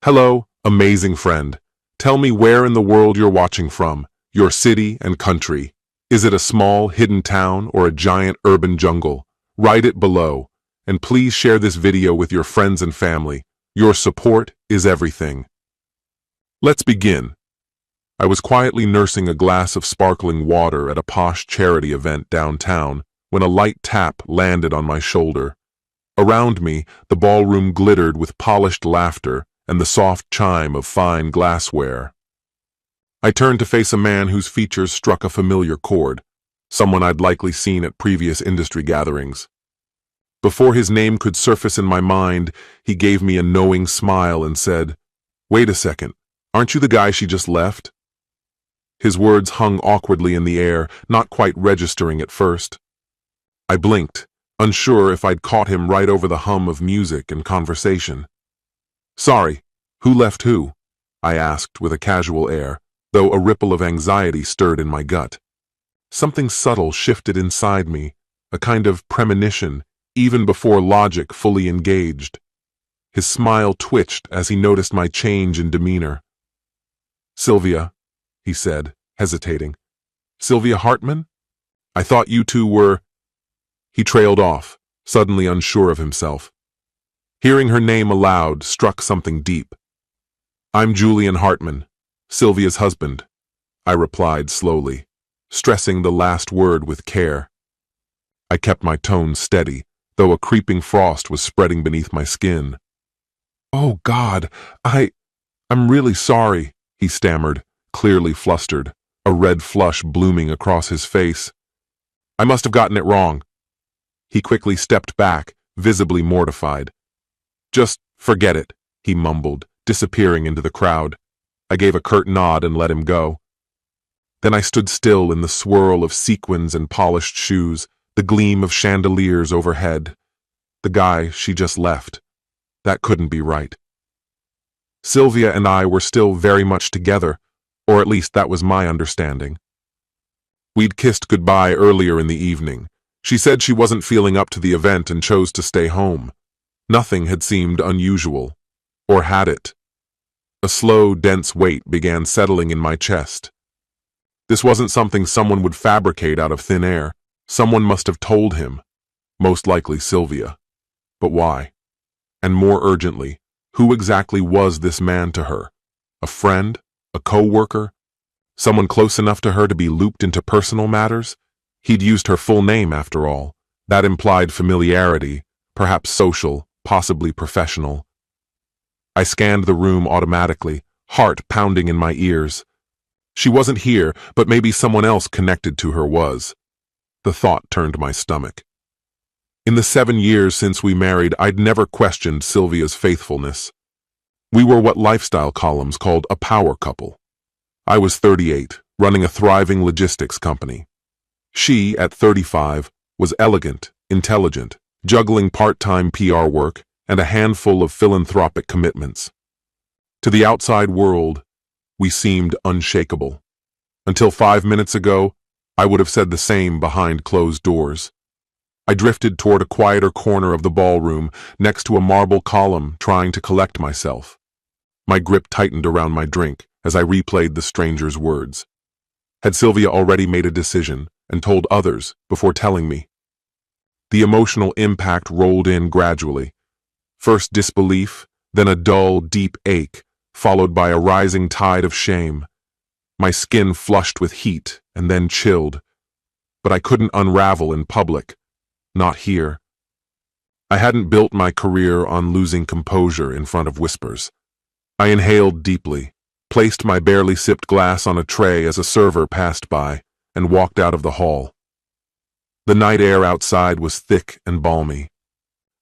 Hello, amazing friend. Tell me where in the world you're watching from, your city and country. Is it a small, hidden town or a giant urban jungle? Write it below. And please share this video with your friends and family. Your support is everything. Let's begin. I was quietly nursing a glass of sparkling water at a posh charity event downtown when a light tap landed on my shoulder. Around me, the ballroom glittered with polished laughter and the soft chime of fine glassware. I turned to face a man whose features struck a familiar chord, someone I'd likely seen at previous industry gatherings. Before his name could surface in my mind, he gave me a knowing smile and said, "Wait a second, aren't you the guy she just left?" His words hung awkwardly in the air, not quite registering at first. I blinked, unsure if I'd caught him right over the hum of music and conversation. "Sorry, who left who?" I asked with a casual air, though a ripple of anxiety stirred in my gut. Something subtle shifted inside me, a kind of premonition, even before logic fully engaged. His smile twitched as he noticed my change in demeanor. "Sylvia," he said, hesitating. "Sylvia Hartman? I thought you two were—" He trailed off, suddenly unsure of himself. Hearing her name aloud struck something deep. "I'm Julian Hartman, Sylvia's husband," I replied slowly, stressing the last word with care. I kept my tone steady, though a creeping frost was spreading beneath my skin. "Oh God, I'm really sorry," he stammered, clearly flustered, a red flush blooming across his face. "I must have gotten it wrong." He quickly stepped back, visibly mortified. "Just forget it," he mumbled, disappearing into the crowd. I gave a curt nod and let him go. Then I stood still in the swirl of sequins and polished shoes, the gleam of chandeliers overhead. The guy she just left. That couldn't be right. Sylvia and I were still very much together, or at least that was my understanding. We'd kissed goodbye earlier in the evening. She said she wasn't feeling up to the event and chose to stay home. Nothing had seemed unusual. Or had it? A slow, dense weight began settling in my chest. This wasn't something someone would fabricate out of thin air. Someone must have told him. Most likely Sylvia. But why? And more urgently, who exactly was this man to her? A friend? A co-worker? Someone close enough to her to be looped into personal matters? He'd used her full name, after all. That implied familiarity, perhaps social, possibly professional. I scanned the room automatically, heart pounding in my ears. She wasn't here, but maybe someone else connected to her was. The thought turned my stomach. In the 7 years since we married, I'd never questioned Sylvia's faithfulness. We were what lifestyle columns called a power couple. I was 38, running a thriving logistics company. She, at 35, was elegant, intelligent, juggling part-time PR work and a handful of philanthropic commitments. To the outside world, we seemed unshakable. Until 5 minutes ago, I would have said the same behind closed doors. I drifted toward a quieter corner of the ballroom, next to a marble column, trying to collect myself. My grip tightened around my drink as I replayed the stranger's words. Had Sylvia already made a decision and told others before telling me? The emotional impact rolled in gradually. First disbelief, then a dull, deep ache, followed by a rising tide of shame. My skin flushed with heat and then chilled. But I couldn't unravel in public. Not here. I hadn't built my career on losing composure in front of whispers. I inhaled deeply, placed my barely sipped glass on a tray as a server passed by, and walked out of the hall. The night air outside was thick and balmy.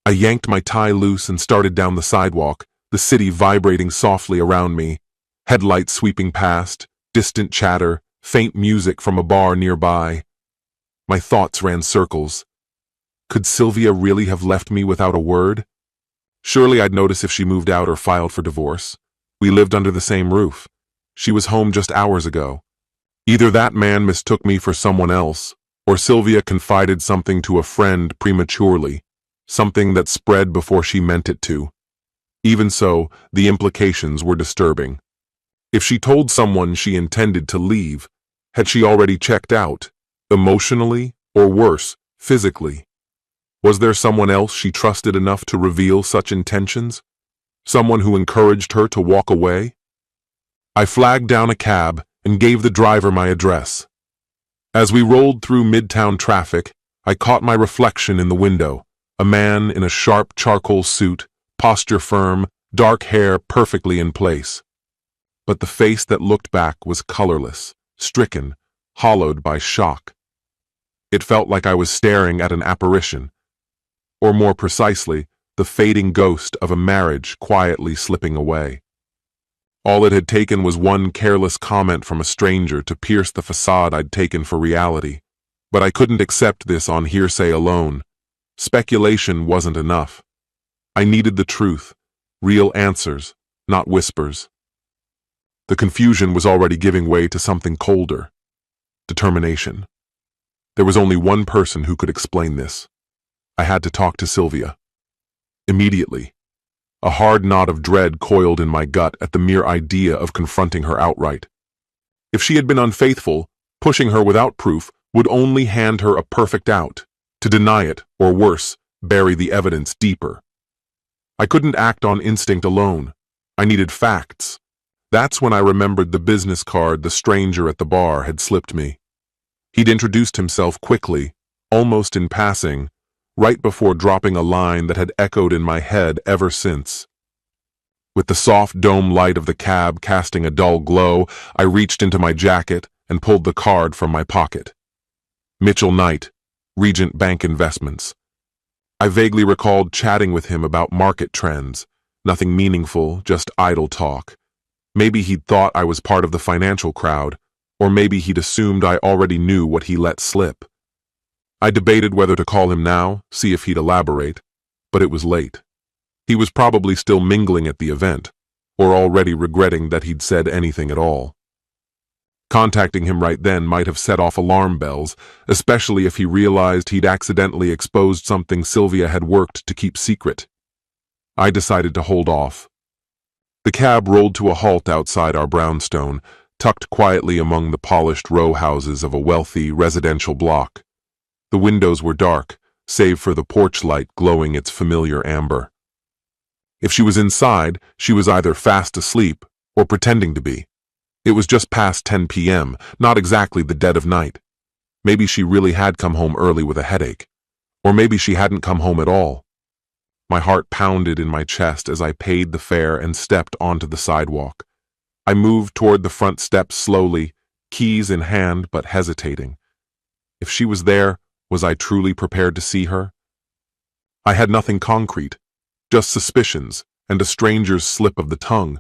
I yanked my tie loose and started down the sidewalk, the city vibrating softly around me, headlights sweeping past, distant chatter, faint music from a bar nearby. My thoughts ran circles. Could Sylvia really have left me without a word? Surely I'd notice if she moved out or filed for divorce. We lived under the same roof. She was home just hours ago. Either that man mistook me for someone else, or Sylvia confided something to a friend prematurely, something that spread before she meant it to. Even so, the implications were disturbing. If she told someone she intended to leave, had she already checked out, emotionally or worse, physically? Was there someone else she trusted enough to reveal such intentions? Someone who encouraged her to walk away? I flagged down a cab and gave the driver my address. As we rolled through midtown traffic, I caught my reflection in the window, a man in a sharp charcoal suit, posture firm, dark hair perfectly in place. But the face that looked back was colorless, stricken, hollowed by shock. It felt like I was staring at an apparition, or more precisely, the fading ghost of a marriage quietly slipping away. All it had taken was one careless comment from a stranger to pierce the facade I'd taken for reality. But I couldn't accept this on hearsay alone. Speculation wasn't enough. I needed the truth, real answers, not whispers. The confusion was already giving way to something colder: determination. There was only one person who could explain this. I had to talk to Sylvia. Immediately. A hard knot of dread coiled in my gut at the mere idea of confronting her outright. If she had been unfaithful, pushing her without proof would only hand her a perfect out. To deny it, or worse, bury the evidence deeper. I couldn't act on instinct alone. I needed facts. That's when I remembered the business card the stranger at the bar had slipped me. He'd introduced himself quickly, almost in passing, right before dropping a line that had echoed in my head ever since. With the soft dome light of the cab casting a dull glow, I reached into my jacket and pulled the card from my pocket. Mitchell Knight, Regent Bank Investments. I vaguely recalled chatting with him about market trends, nothing meaningful, just idle talk. Maybe he'd thought I was part of the financial crowd, or maybe he'd assumed I already knew what he let slip. I debated whether to call him now, see if he'd elaborate, but it was late. He was probably still mingling at the event, or already regretting that he'd said anything at all. Contacting him right then might have set off alarm bells, especially if he realized he'd accidentally exposed something Sylvia had worked to keep secret. I decided to hold off. The cab rolled to a halt outside our brownstone, tucked quietly among the polished row houses of a wealthy residential block. The windows were dark, save for the porch light glowing its familiar amber. If she was inside, she was either fast asleep or pretending to be. It was just past 10 p.m., not exactly the dead of night. Maybe she really had come home early with a headache. Or maybe she hadn't come home at all. My heart pounded in my chest as I paid the fare and stepped onto the sidewalk. I moved toward the front steps slowly, keys in hand but hesitating. If she was there, was I truly prepared to see her? I had nothing concrete, just suspicions and a stranger's slip of the tongue.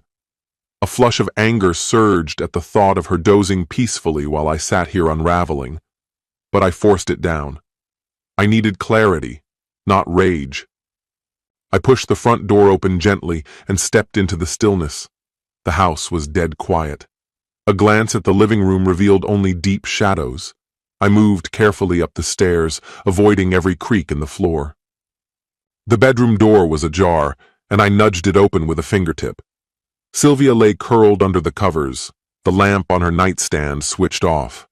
A flush of anger surged at the thought of her dozing peacefully while I sat here unraveling, but I forced it down. I needed clarity, not rage. I pushed the front door open gently and stepped into the stillness. The house was dead quiet. A glance at the living room revealed only deep shadows. I moved carefully up the stairs, avoiding every creak in the floor. The bedroom door was ajar, and I nudged it open with a fingertip. Sylvia lay curled under the covers, the lamp on her nightstand switched off.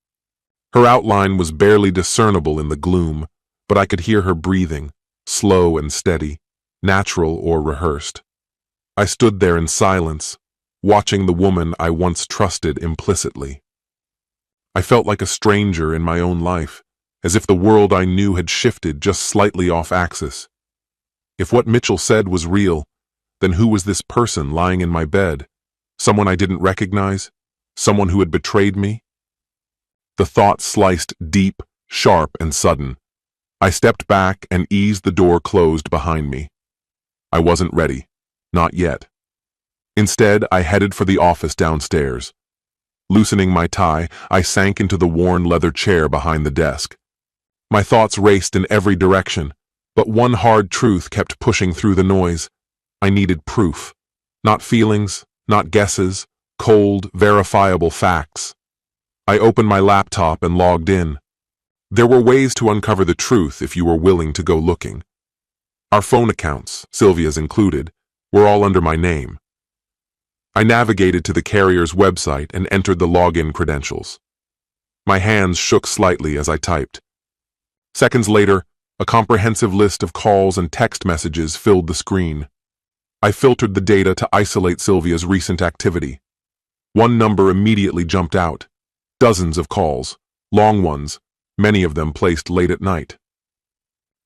Her outline was barely discernible in the gloom, but I could hear her breathing, slow and steady, natural or rehearsed. I stood there in silence, watching the woman I once trusted implicitly. I felt like a stranger in my own life, as if the world I knew had shifted just slightly off axis. If what Mitchell said was real, then who was this person lying in my bed? Someone I didn't recognize? Someone who had betrayed me? The thought sliced deep, sharp, and sudden. I stepped back and eased the door closed behind me. I wasn't ready. Not yet. Instead, I headed for the office downstairs. Loosening my tie, I sank into the worn leather chair behind the desk. My thoughts raced in every direction, but one hard truth kept pushing through the noise. I needed proof. Not feelings, not guesses, cold, verifiable facts. I opened my laptop and logged in. There were ways to uncover the truth if you were willing to go looking. Our phone accounts, Sylvia's included, were all under my name. I navigated to the carrier's website and entered the login credentials. My hands shook slightly as I typed. Seconds later, a comprehensive list of calls and text messages filled the screen. I filtered the data to isolate Sylvia's recent activity. One number immediately jumped out. Dozens of calls, long ones, many of them placed late at night.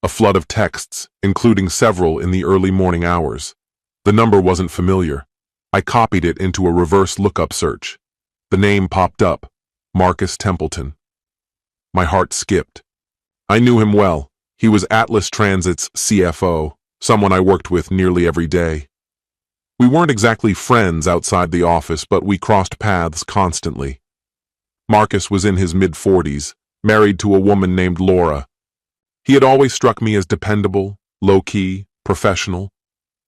A flood of texts, including several in the early morning hours. The number wasn't familiar. I copied it into a reverse lookup search. The name popped up, Marcus Templeton. My heart skipped. I knew him well. He was Atlas Transit's CFO, someone I worked with nearly every day. We weren't exactly friends outside the office, but we crossed paths constantly. Marcus was in his mid-40s, married to a woman named Laura. He had always struck me as dependable, low-key, professional.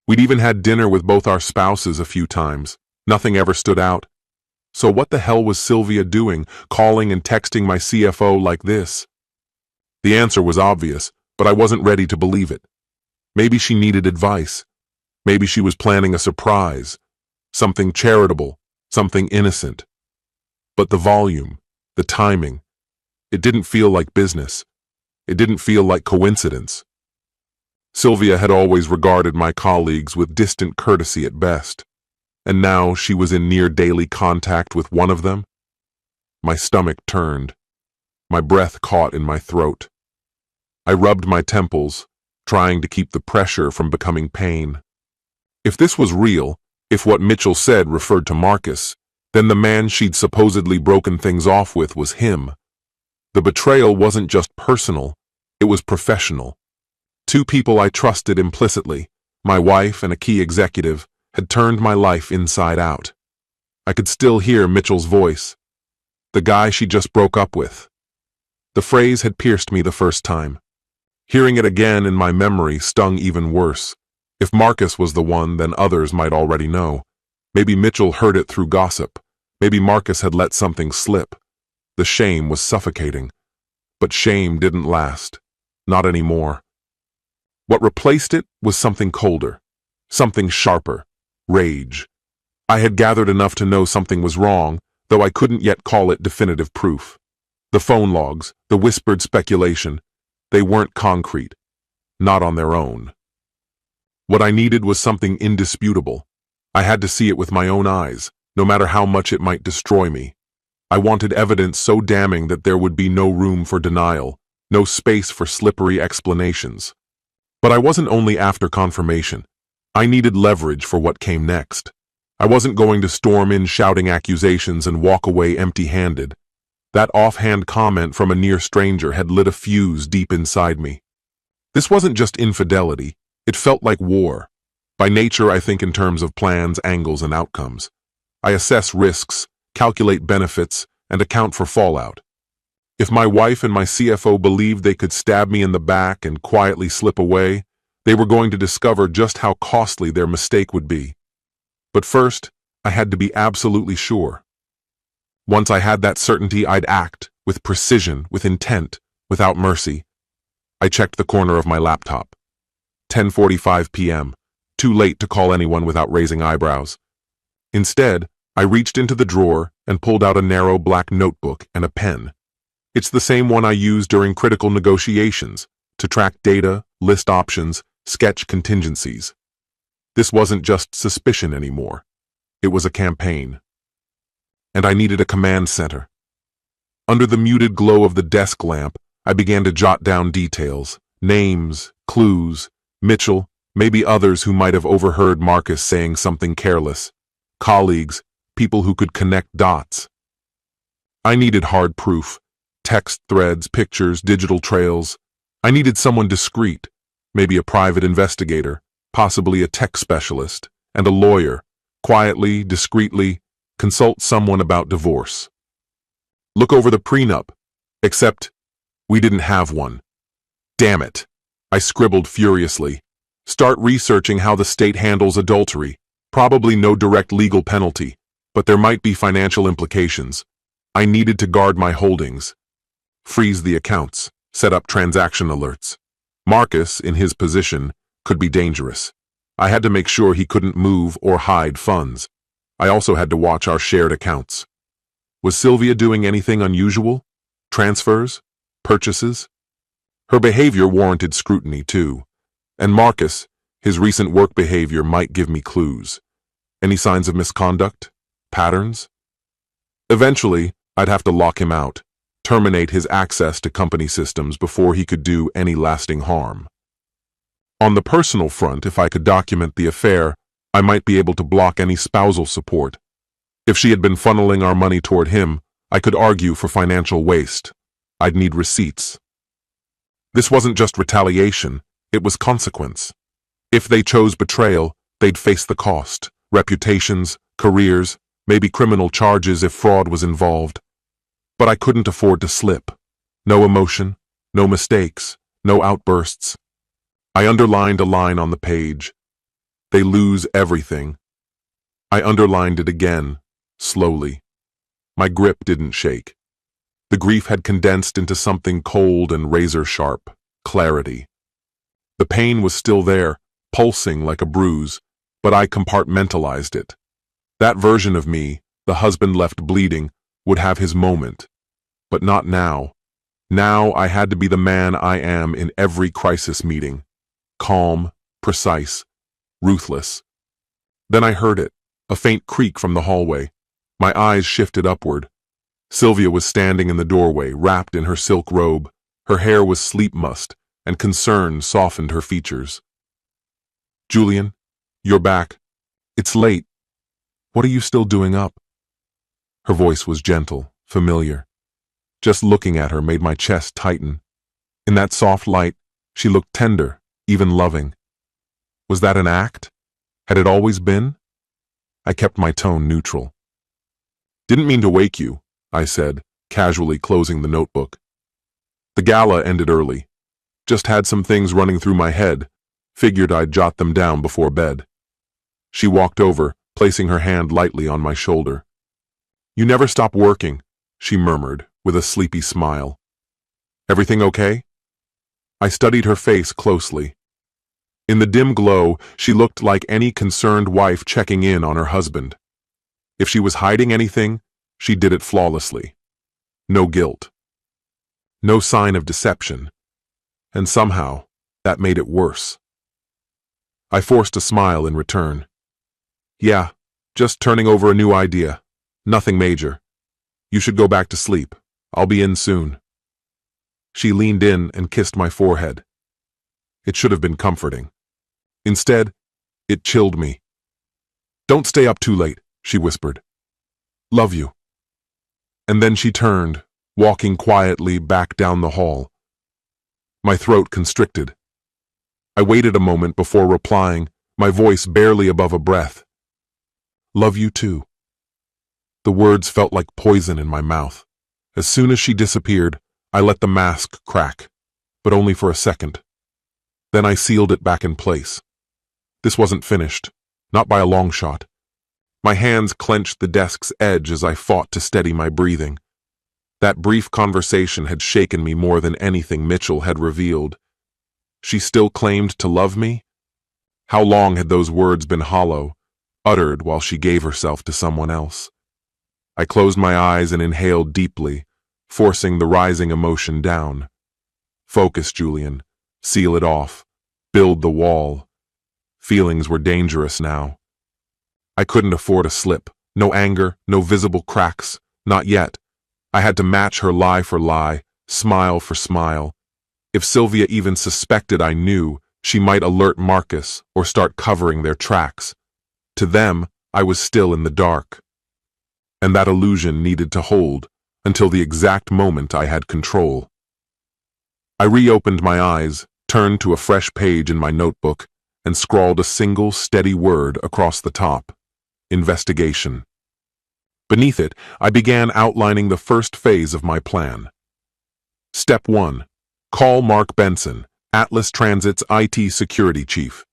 We'd even had dinner with both our spouses a few times. Nothing ever stood out. So what the hell was Sylvia doing, calling and texting my CFO like this? The answer was obvious, but I wasn't ready to believe it. Maybe she needed advice. Maybe she was planning a surprise. Something charitable, something innocent. But the volume, the timing, it didn't feel like business. It didn't feel like coincidence. Sylvia had always regarded my colleagues with distant courtesy at best, and now she was in near daily contact with one of them. My stomach turned. My breath caught in my throat. I rubbed my temples, trying to keep the pressure from becoming pain. If this was real, if what Mitchell said referred to Marcus, then the man she'd supposedly broken things off with was him. The betrayal wasn't just personal, it was professional. Two people I trusted implicitly, my wife and a key executive, had turned my life inside out. I could still hear Mitchell's voice. The guy she just broke up with. The phrase had pierced me the first time. Hearing it again in my memory stung even worse. If Marcus was the one, then others might already know. Maybe Mitchell heard it through gossip. Maybe Marcus had let something slip. The shame was suffocating. But shame didn't last. Not anymore. What replaced it was something colder, something sharper, rage. I had gathered enough to know something was wrong, though I couldn't yet call it definitive proof. The phone logs, the whispered speculation, they weren't concrete, not on their own. What I needed was something indisputable. I had to see it with my own eyes, no matter how much it might destroy me. I wanted evidence so damning that there would be no room for denial, no space for slippery explanations. But I wasn't only after confirmation. I needed leverage for what came next. I wasn't going to storm in shouting accusations and walk away empty-handed. That offhand comment from a near stranger had lit a fuse deep inside me. This wasn't just infidelity, it felt like war. By nature, I think in terms of plans, angles, and outcomes. I assess risks, calculate benefits, and account for fallout. If my wife and my CFO believed they could stab me in the back and quietly slip away, they were going to discover just how costly their mistake would be. But first, I had to be absolutely sure. Once I had that certainty, I'd act, with precision, with intent, without mercy. I checked the corner of my laptop. 10:45 p.m., too late to call anyone without raising eyebrows. Instead, I reached into the drawer and pulled out a narrow black notebook and a pen. It's the same one I use during critical negotiations, to track data, list options, sketch contingencies. This wasn't just suspicion anymore. It was a campaign. And I needed a command center. Under the muted glow of the desk lamp, I began to jot down details, names, clues, Mitchell, maybe others who might have overheard Marcus saying something careless, colleagues, people who could connect dots. I needed hard proof. Text threads, pictures, digital trails. I needed someone discreet, maybe a private investigator, possibly a tech specialist, and a lawyer, quietly, discreetly, consult someone about divorce. Look over the prenup, except we didn't have one. Damn it, I scribbled furiously. Start researching how the state handles adultery. Probably no direct legal penalty, but there might be financial implications. I needed to guard my holdings. Freeze the accounts, set up transaction alerts. Marcus, in his position, could be dangerous. I had to make sure he couldn't move or hide funds. I also had to watch our shared accounts. Was Sylvia doing anything unusual? Transfers? Purchases? Her behavior warranted scrutiny, too. And Marcus, his recent work behavior might give me clues. Any signs of misconduct? Patterns? Eventually, I'd have to lock him out, terminate his access to company systems before he could do any lasting harm. On the personal front, if I could document the affair, I might be able to block any spousal support. If she had been funneling our money toward him, I could argue for financial waste. I'd need receipts. This wasn't just retaliation, it was consequence. If they chose betrayal, they'd face the cost, reputations, careers, maybe criminal charges if fraud was involved. But I couldn't afford to slip. No emotion, no mistakes, no outbursts. I underlined a line on the page. They lose everything. I underlined it again, slowly. My grip didn't shake. The grief had condensed into something cold and razor-sharp, clarity. The pain was still there, pulsing like a bruise, but I compartmentalized it. That version of me, the husband left bleeding, would have his moment. But not now. Now I had to be the man I am in every crisis meeting. Calm, precise, ruthless. Then I heard it, a faint creak from the hallway. My eyes shifted upward. Sylvia was standing in the doorway, wrapped in her silk robe. Her hair was sleep mussed, and concern softened her features. "Julian, you're back. It's late. What are you still doing up?" Her voice was gentle, familiar. Just looking at her made my chest tighten. In that soft light, she looked tender, even loving. Was that an act? Had it always been? I kept my tone neutral. "Didn't mean to wake you," I said, casually closing the notebook. "The gala ended early. Just had some things running through my head. Figured I'd jot them down before bed." She walked over, placing her hand lightly on my shoulder. "You never stop working," she murmured, with a sleepy smile. "Everything okay?" I studied her face closely. In the dim glow, she looked like any concerned wife checking in on her husband. If she was hiding anything, she did it flawlessly. No guilt. No sign of deception. And somehow, that made it worse. I forced a smile in return. "Yeah, just turning over a new idea. Nothing major. You should go back to sleep. I'll be in soon." She leaned in and kissed my forehead. It should have been comforting. Instead, it chilled me. "Don't stay up too late," she whispered. "Love you." And then she turned, walking quietly back down the hall. My throat constricted. I waited a moment before replying, my voice barely above a breath. "Love you too." The words felt like poison in my mouth. As soon as she disappeared, I let the mask crack, but only for a second. Then I sealed it back in place. This wasn't finished, not by a long shot. My hands clenched the desk's edge as I fought to steady my breathing. That brief conversation had shaken me more than anything Mitchell had revealed. She still claimed to love me? How long had those words been hollow, uttered while she gave herself to someone else? I closed my eyes and inhaled deeply, forcing the rising emotion down. Focus, Julian. Seal it off. Build the wall. Feelings were dangerous now. I couldn't afford a slip. No anger, no visible cracks. Not yet. I had to match her lie for lie, smile for smile. If Sylvia even suspected I knew, she might alert Marcus or start covering their tracks. To them, I was still in the dark. And that illusion needed to hold until the exact moment I had control. I reopened my eyes, turned to a fresh page in my notebook, and scrawled a single steady word across the top. Investigation. Beneath it, I began outlining the first phase of my plan. Step 1. Call Mark Benson, Atlas Transit's IT security chief.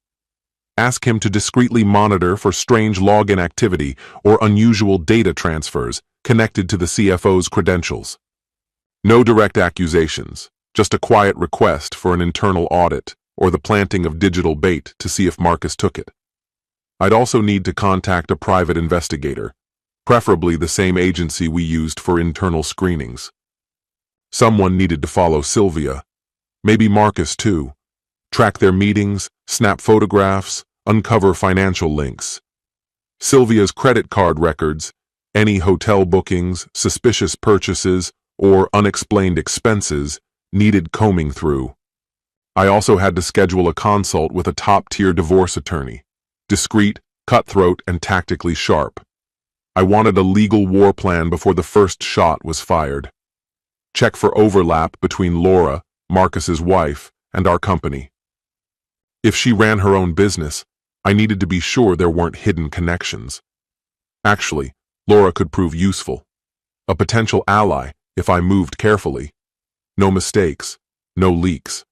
Ask him to discreetly monitor for strange login activity or unusual data transfers connected to the CFO's credentials. No direct accusations, just a quiet request for an internal audit or the planting of digital bait to see if Marcus took it. I'd also need to contact a private investigator, preferably the same agency we used for internal screenings. Someone needed to follow Sylvia, maybe Marcus too, track their meetings, snap photographs, uncover financial links. Sylvia's credit card records, any hotel bookings, suspicious purchases, or unexplained expenses needed combing through. I also had to schedule a consult with a top-tier divorce attorney, discreet, cutthroat, and tactically sharp. I wanted a legal war plan before the first shot was fired. Check for overlap between Laura, Marcus's wife, and our company. If she ran her own business, I needed to be sure there weren't hidden connections. Actually, Laura could prove useful. A potential ally if I moved carefully. No mistakes, no leaks.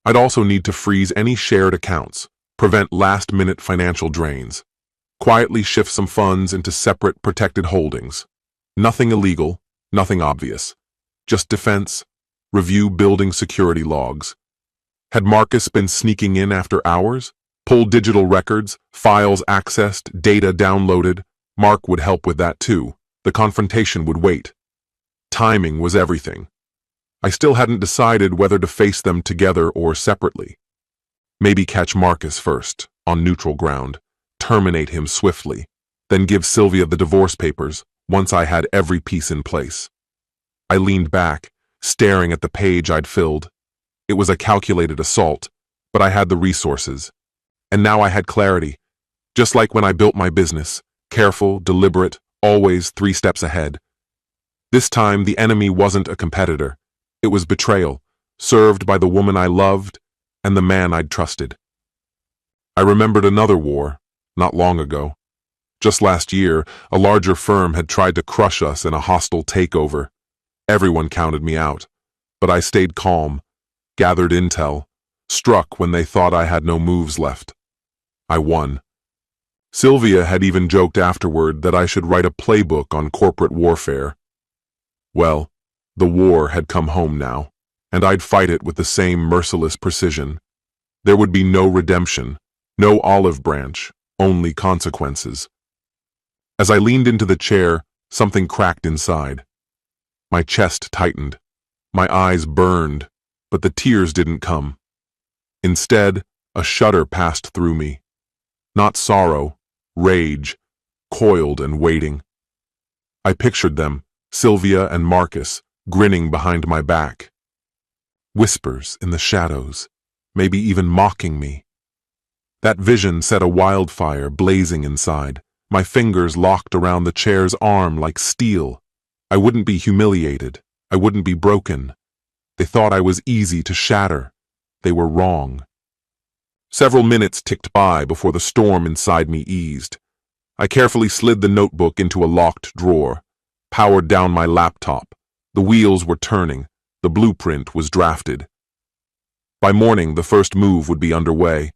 I'd also need to freeze any shared accounts, prevent last-minute financial drains, quietly shift some funds into separate protected holdings. Nothing illegal, nothing obvious. Just defense, review building security logs. Had Marcus been sneaking in after hours? Pull digital records, files accessed, data downloaded? Mark would help with that too. The confrontation would wait. Timing was everything. I still hadn't decided whether to face them together or separately. Maybe catch Marcus first, on neutral ground, terminate him swiftly, then give Sylvia the divorce papers once I had every piece in place. I leaned back, staring at the page I'd filled. It was a calculated assault, but I had the resources. And now I had clarity, just like when I built my business, careful, deliberate, always 3 steps ahead. This time the enemy wasn't a competitor. It was betrayal, served by the woman I loved and the man I'd trusted. I remembered another war, not long ago. Just last year, a larger firm had tried to crush us in a hostile takeover. Everyone counted me out, but I stayed calm, gathered intel, struck when they thought I had no moves left. I won. Sylvia had even joked afterward that I should write a playbook on corporate warfare. Well, the war had come home now, and I'd fight it with the same merciless precision. There would be no redemption, no olive branch, only consequences. As I leaned into the chair, something cracked inside. My chest tightened. My eyes burned, but the tears didn't come. Instead, a shudder passed through me. Not sorrow, rage, coiled and waiting. I pictured them, Sylvia and Marcus, grinning behind my back. Whispers in the shadows, maybe even mocking me. That vision set a wildfire blazing inside, my fingers locked around the chair's arm like steel. I wouldn't be humiliated. I wouldn't be broken. They thought I was easy to shatter. They were wrong. Several minutes ticked by before the storm inside me eased. I carefully slid the notebook into a locked drawer, powered down my laptop. The wheels were turning. The blueprint was drafted. By morning, the first move would be underway.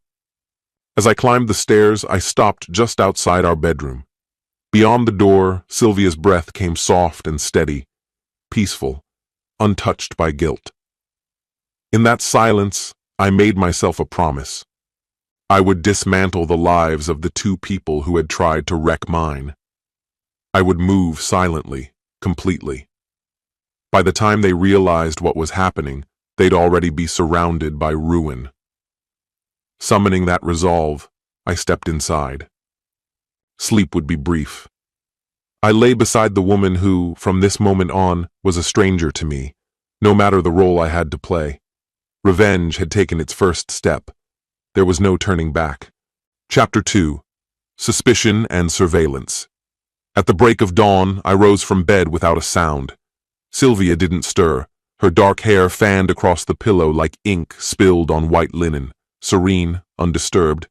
As I climbed the stairs, I stopped just outside our bedroom. Beyond the door, Sylvia's breath came soft and steady, peaceful, untouched by guilt. In that silence, I made myself a promise. I would dismantle the lives of the 2 people who had tried to wreck mine. I would move silently, completely. By the time they realized what was happening, they'd already be surrounded by ruin. Summoning that resolve, I stepped inside. Sleep would be brief. I lay beside the woman who, from this moment on, was a stranger to me, no matter the role I had to play. Revenge had taken its first step. There was no turning back. Chapter 2. Suspicion and Surveillance. At the break of dawn, I rose from bed without a sound. Sylvia didn't stir, her dark hair fanned across the pillow like ink spilled on white linen, serene, undisturbed.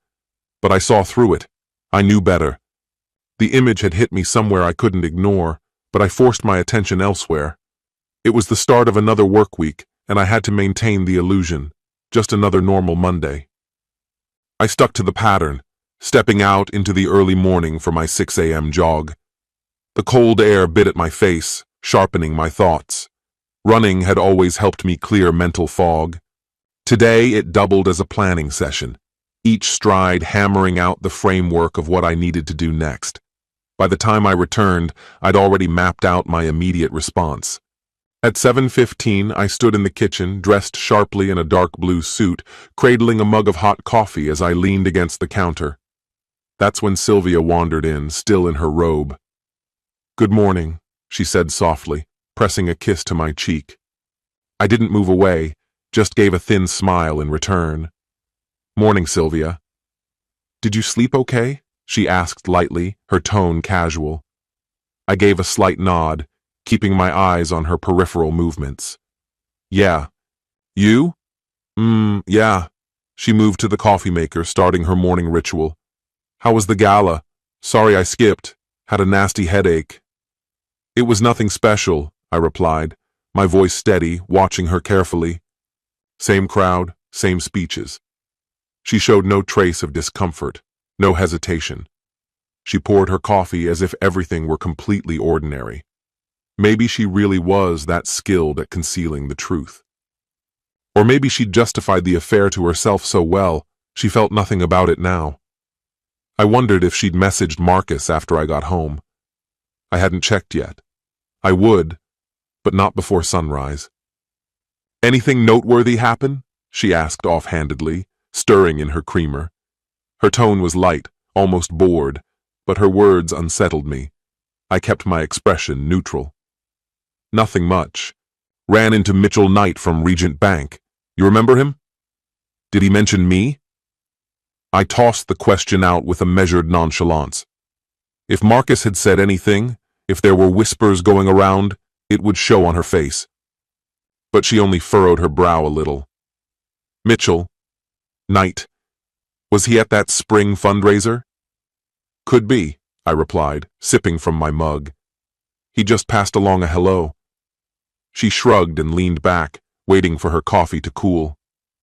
But I saw through it. I knew better. The image had hit me somewhere I couldn't ignore, but I forced my attention elsewhere. It was the start of another work week, and I had to maintain the illusion, just another normal Monday. I stuck to the pattern, stepping out into the early morning for my 6 a.m. jog. The cold air bit at my face, sharpening my thoughts. Running had always helped me clear mental fog. Today it doubled as a planning session. each stride hammering out the framework of what I needed to do next. By the time I returned, I'd already mapped out my immediate response. At 7:15, I stood in the kitchen, dressed sharply in a dark blue suit, cradling a mug of hot coffee as I leaned against the counter. That's when Sylvia wandered in, still in her robe. "Good morning," she said softly, pressing a kiss to my cheek. I didn't move away, just gave a thin smile in return. "Morning, Sylvia." "Did you sleep okay?" she asked lightly, her tone casual. I gave a slight nod, keeping my eyes on her peripheral movements. "Yeah. You?" Yeah." She moved to the coffee maker, starting her morning ritual. "How was the gala? Sorry I skipped. Had a nasty headache." "It was nothing special," I replied, my voice steady, watching her carefully. Same crowd, same speeches. She showed no trace of discomfort, no hesitation. She poured her coffee as if everything were completely ordinary. Maybe she really was that skilled at concealing the truth. Or maybe she'd justified the affair to herself so well, she felt nothing about it now. I wondered if she'd messaged Marcus after I got home. I hadn't checked yet. I would, but not before sunrise. "Anything noteworthy happen?" she asked offhandedly, stirring in her creamer. Her tone was light, almost bored, but her words unsettled me. I kept my expression neutral. "Nothing much. Ran into Mitchell Knight from Regent Bank. You remember him?" "Did he mention me?" I tossed the question out with a measured nonchalance. If Marcus had said anything, if there were whispers going around, it would show on her face. But she only furrowed her brow a little. "Mitchell Knight. Was he at that spring fundraiser?" "Could be," I replied, sipping from my mug. "He just passed along a hello." She shrugged and leaned back, waiting for her coffee to cool.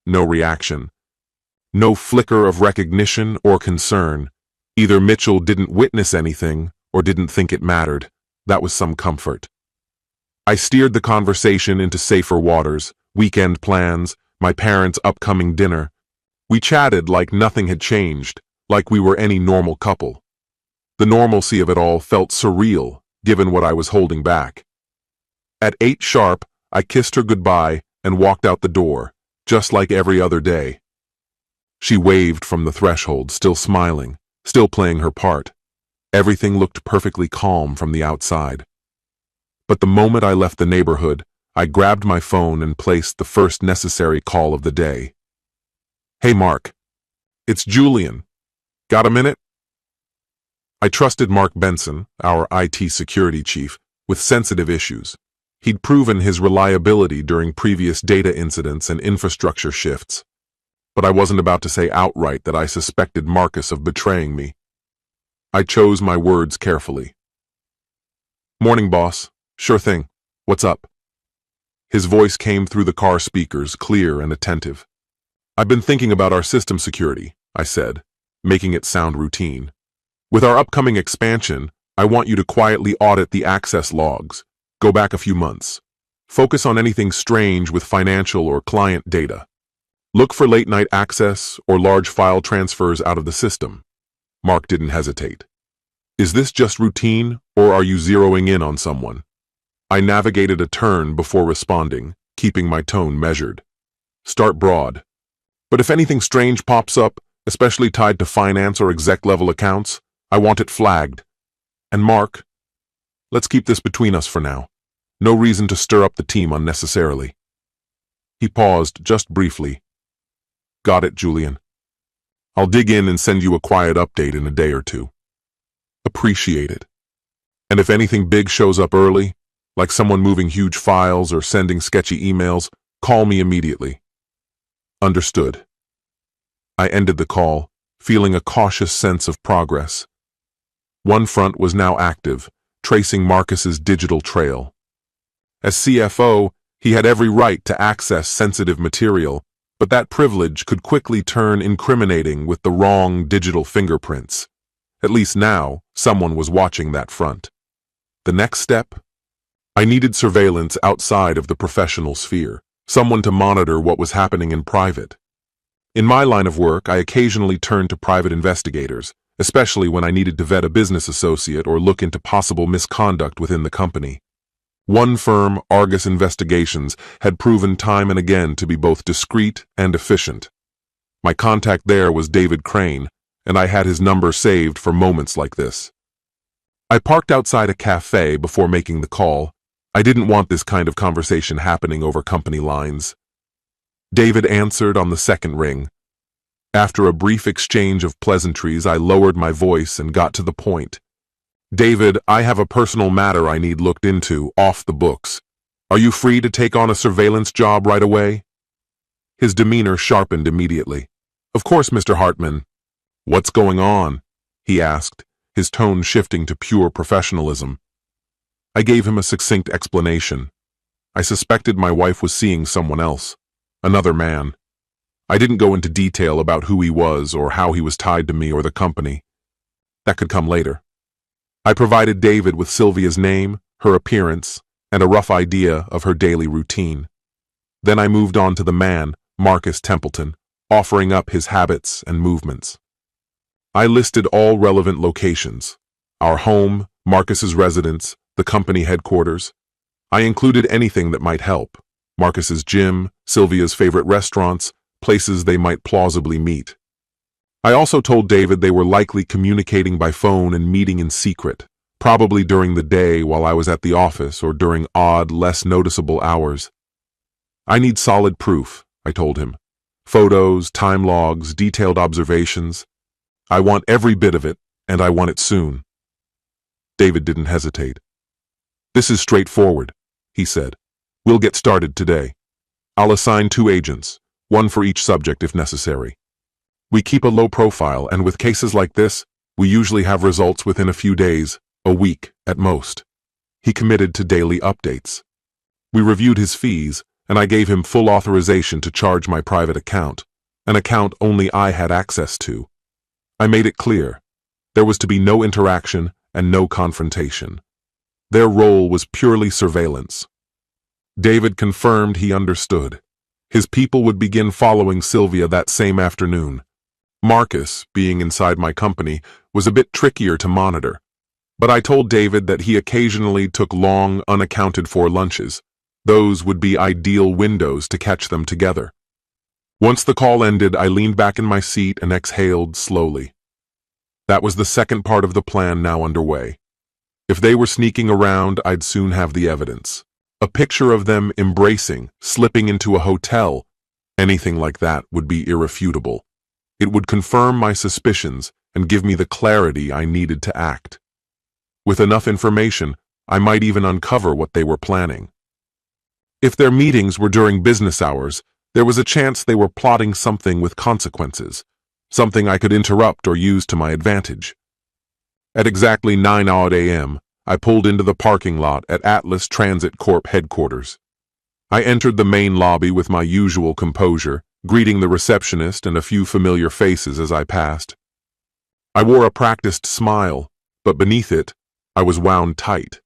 No reaction. No flicker of recognition or concern. Either Mitchell didn't witness anything or didn't think it mattered. That was some comfort. I steered the conversation into safer waters, weekend plans, my parents' upcoming dinner. We chatted like nothing had changed, like we were any normal couple. The normalcy of it all felt surreal, given what I was holding back. At 8 sharp, I kissed her goodbye and walked out the door, just like every other day. She waved from the threshold, still smiling, still playing her part. Everything looked perfectly calm from the outside. But the moment I left the neighborhood, I grabbed my phone and placed the first necessary call of the day. "Hey, Mark. It's Julian. Got a minute?" I trusted Mark Benson, our IT security chief, with sensitive issues. He'd proven his reliability during previous data incidents and infrastructure shifts. But I wasn't about to say outright that I suspected Marcus of betraying me. I chose my words carefully. "Morning, boss. Sure thing. What's up?" His voice came through the car speakers, clear and attentive. "I've been thinking about our system security," I said, making it sound routine. "With our upcoming expansion, I want you to quietly audit the access logs. Go back a few months. Focus on anything strange with financial or client data. Look for late-night access or large file transfers out of the system." Mark didn't hesitate. "Is this just routine, or are you zeroing in on someone?" I navigated a turn before responding, keeping my tone measured. "Start broad. But if anything strange pops up, especially tied to finance or exec-level accounts, I want it flagged. And Mark, let's keep this between us for now. No reason to stir up the team unnecessarily." He paused just briefly. "Got it, Julian. I'll dig in and send you a quiet update in a day or two." "Appreciate it. And if anything big shows up early, like someone moving huge files or sending sketchy emails, call me immediately." "Understood." I ended the call, feeling a cautious sense of progress. One front was now active, tracing Marcus's digital trail. As CFO, he had every right to access sensitive material, but that privilege could quickly turn incriminating with the wrong digital fingerprints. At least now, someone was watching that front. The next step? I needed surveillance outside of the professional sphere, someone to monitor what was happening in private. In my line of work, I occasionally turned to private investigators, especially when I needed to vet a business associate or look into possible misconduct within the company. One firm, Argus Investigations, had proven time and again to be both discreet and efficient. My contact there was David Crane, and I had his number saved for moments like this. I parked outside a cafe before making the call. I didn't want this kind of conversation happening over company lines. David answered on the second ring. After a brief exchange of pleasantries, I lowered my voice and got to the point. David, I have a personal matter I need looked into, off the books. Are you free to take on a surveillance job right away? His demeanor sharpened immediately. Of course, Mr. Hartman. What's going on? He asked, his tone shifting to pure professionalism. I gave him a succinct explanation. I suspected my wife was seeing someone else, another man. I didn't go into detail about who he was or how he was tied to me or the company. That could come later. I provided David with Sylvia's name, her appearance, and a rough idea of her daily routine. Then I moved on to the man, Marcus Templeton, offering up his habits and movements. I listed all relevant locations: our home, Marcus's residence, the company headquarters. I included anything that might help: Marcus's gym, Sylvia's favorite restaurants, places they might plausibly meet. I also told David they were likely communicating by phone and meeting in secret, probably during the day while I was at the office or during odd, less noticeable hours. I need solid proof, I told him. Photos, time logs, detailed observations. I want every bit of it, and I want it soon. David didn't hesitate. This is straightforward, he said. We'll get started today. I'll assign 2 agents, one for each subject if necessary. We keep a low profile, and with cases like this, we usually have results within a few days, a week at most. He committed to daily updates. We reviewed his fees, and I gave him full authorization to charge my private account, an account only I had access to. I made it clear. There was to be no interaction and no confrontation. Their role was purely surveillance. David confirmed he understood. His people would begin following Sylvia that same afternoon. Marcus, being inside my company, was a bit trickier to monitor, but I told David that he occasionally took long, unaccounted-for lunches. Those would be ideal windows to catch them together. Once the call ended, I leaned back in my seat and exhaled slowly. That was the second part of the plan now underway. If they were sneaking around, I'd soon have the evidence. A picture of them embracing, slipping into a hotel, anything like that would be irrefutable. It would confirm my suspicions and give me the clarity I needed to act. With enough information, I might even uncover what they were planning. If their meetings were during business hours, there was a chance they were plotting something with consequences, something I could interrupt or use to my advantage. At exactly 9 odd a.m., I pulled into the parking lot at Atlas Transit Corp headquarters. I entered the main lobby with my usual composure, greeting the receptionist and a few familiar faces as I passed. I wore a practiced smile, but beneath it, I was wound tight.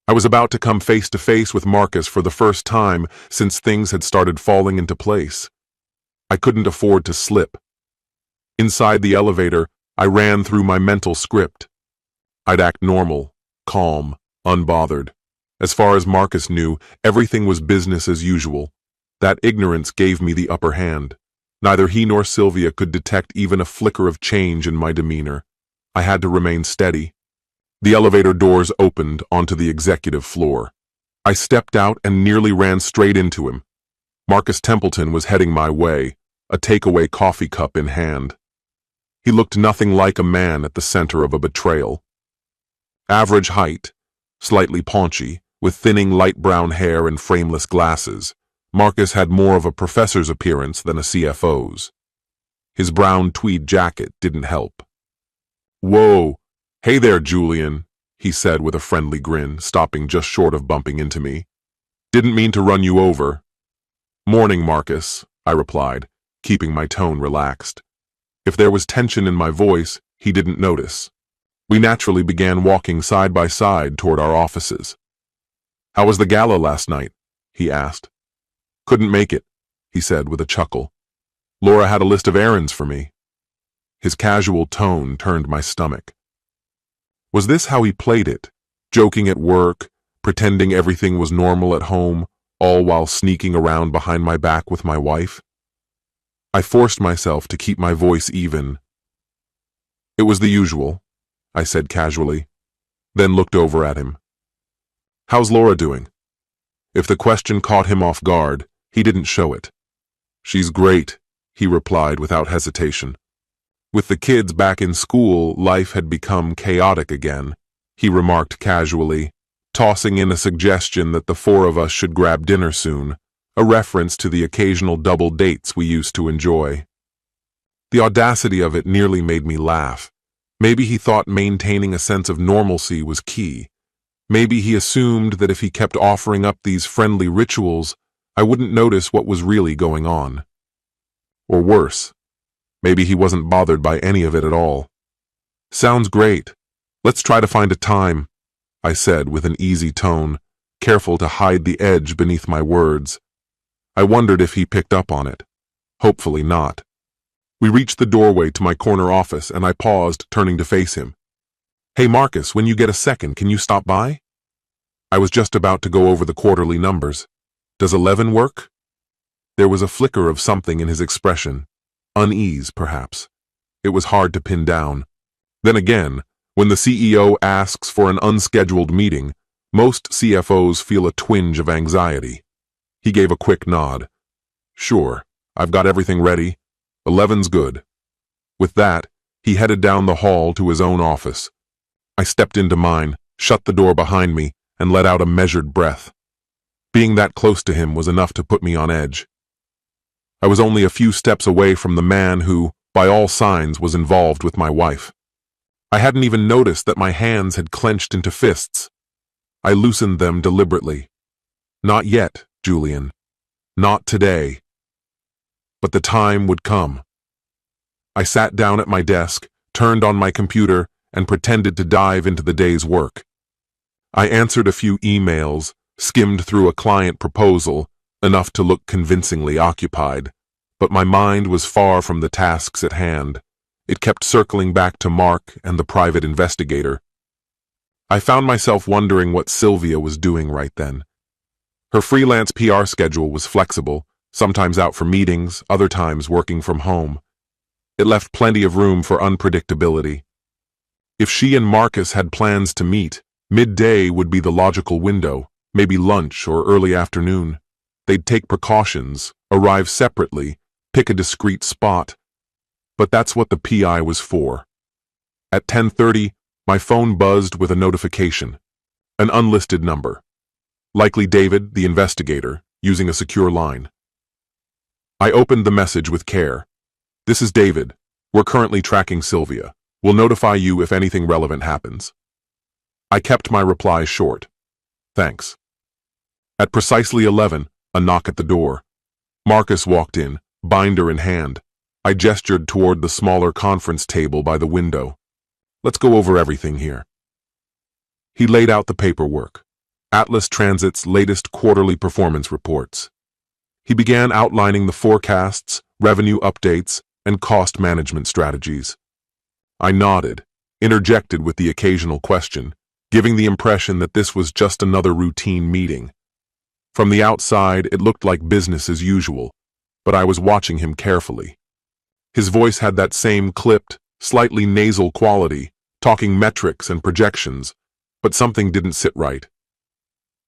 I was about to come face to face with Marcus for the first time since things had started falling into place. I couldn't afford to slip. Inside the elevator, I ran through my mental script. I'd act normal, calm, unbothered. As far as Marcus knew, everything was business as usual. That ignorance gave me the upper hand. Neither he nor Sylvia could detect even a flicker of change in my demeanor. I had to remain steady. The elevator doors opened onto the executive floor. I stepped out and nearly ran straight into him. Marcus Templeton was heading my way, a takeaway coffee cup in hand. He looked nothing like a man at the center of a betrayal. Average height, slightly paunchy, with thinning light brown hair and frameless glasses, Marcus had more of a professor's appearance than a CFO's. His brown tweed jacket didn't help. "Whoa, hey there, Julian," he said with a friendly grin, stopping just short of bumping into me. "Didn't mean to run you over." "Morning, Marcus," I replied, keeping my tone relaxed. If there was tension in my voice, he didn't notice. We naturally began walking side by side toward our offices. "How was the gala last night?" he asked. "Couldn't make it," he said with a chuckle. Laura had a list of errands for me. His casual tone turned my stomach. Was this how he played it? Joking at work, pretending everything was normal at home, all while sneaking around behind my back with my wife? I forced myself to keep my voice even. It was the usual, I said casually, then looked over at him. How's Laura doing? If the question caught him off guard, he didn't show it. She's great, he replied without hesitation. With the kids back in school, life had become chaotic again, he remarked casually, tossing in a suggestion that the four of us should grab dinner soon, a reference to the occasional double dates we used to enjoy. The audacity of it nearly made me laugh. Maybe he thought maintaining a sense of normalcy was key. Maybe he assumed that if he kept offering up these friendly rituals, I wouldn't notice what was really going on. Or worse, maybe he wasn't bothered by any of it at all. Sounds great. Let's try to find a time, I said with an easy tone, careful to hide the edge beneath my words. I wondered if he picked up on it. Hopefully not. We reached the doorway to my corner office and I paused, turning to face him. Hey Marcus, when you get a second, can you stop by? I was just about to go over the quarterly numbers. Does 11 work? There was a flicker of something in his expression. Unease, perhaps. It was hard to pin down. Then again, when the CEO asks for an unscheduled meeting, most CFOs feel a twinge of anxiety. He gave a quick nod. Sure, I've got everything ready. 11's good. With that, he headed down the hall to his own office. I stepped into mine, shut the door behind me, and let out a measured breath. Being that close to him was enough to put me on edge. I was only a few steps away from the man who, by all signs, was involved with my wife. I hadn't even noticed that my hands had clenched into fists. I loosened them deliberately. Not yet, Julian. Not today. But the time would come. I sat down at my desk, turned on my computer, and pretended to dive into the day's work. I answered a few emails, skimmed through a client proposal, enough to look convincingly occupied, but my mind was far from the tasks at hand. It kept circling back to Mark and the private investigator. I found myself wondering what Sylvia was doing right then. Her freelance PR schedule was flexible, sometimes out for meetings, other times working from home. It left plenty of room for unpredictability. If she and Marcus had plans to meet, midday would be the logical window, maybe lunch or early afternoon. They'd take precautions, arrive separately, pick a discreet spot. But that's what the PI was for. At 10:30, my phone buzzed with a notification. An unlisted number. Likely David, the investigator, using a secure line. I opened the message with care. This is David. We're currently tracking Sylvia. We'll notify you if anything relevant happens. I kept my reply short. Thanks. At precisely 11, a knock at the door. Marcus walked in, binder in hand. I gestured toward the smaller conference table by the window. Let's go over everything here. He laid out the paperwork. Atlas Transit's latest quarterly performance reports. He began outlining the forecasts, revenue updates, and cost management strategies. I nodded, interjected with the occasional question, giving the impression that this was just another routine meeting. From the outside, it looked like business as usual, but I was watching him carefully. His voice had that same clipped, slightly nasal quality, talking metrics and projections, but something didn't sit right.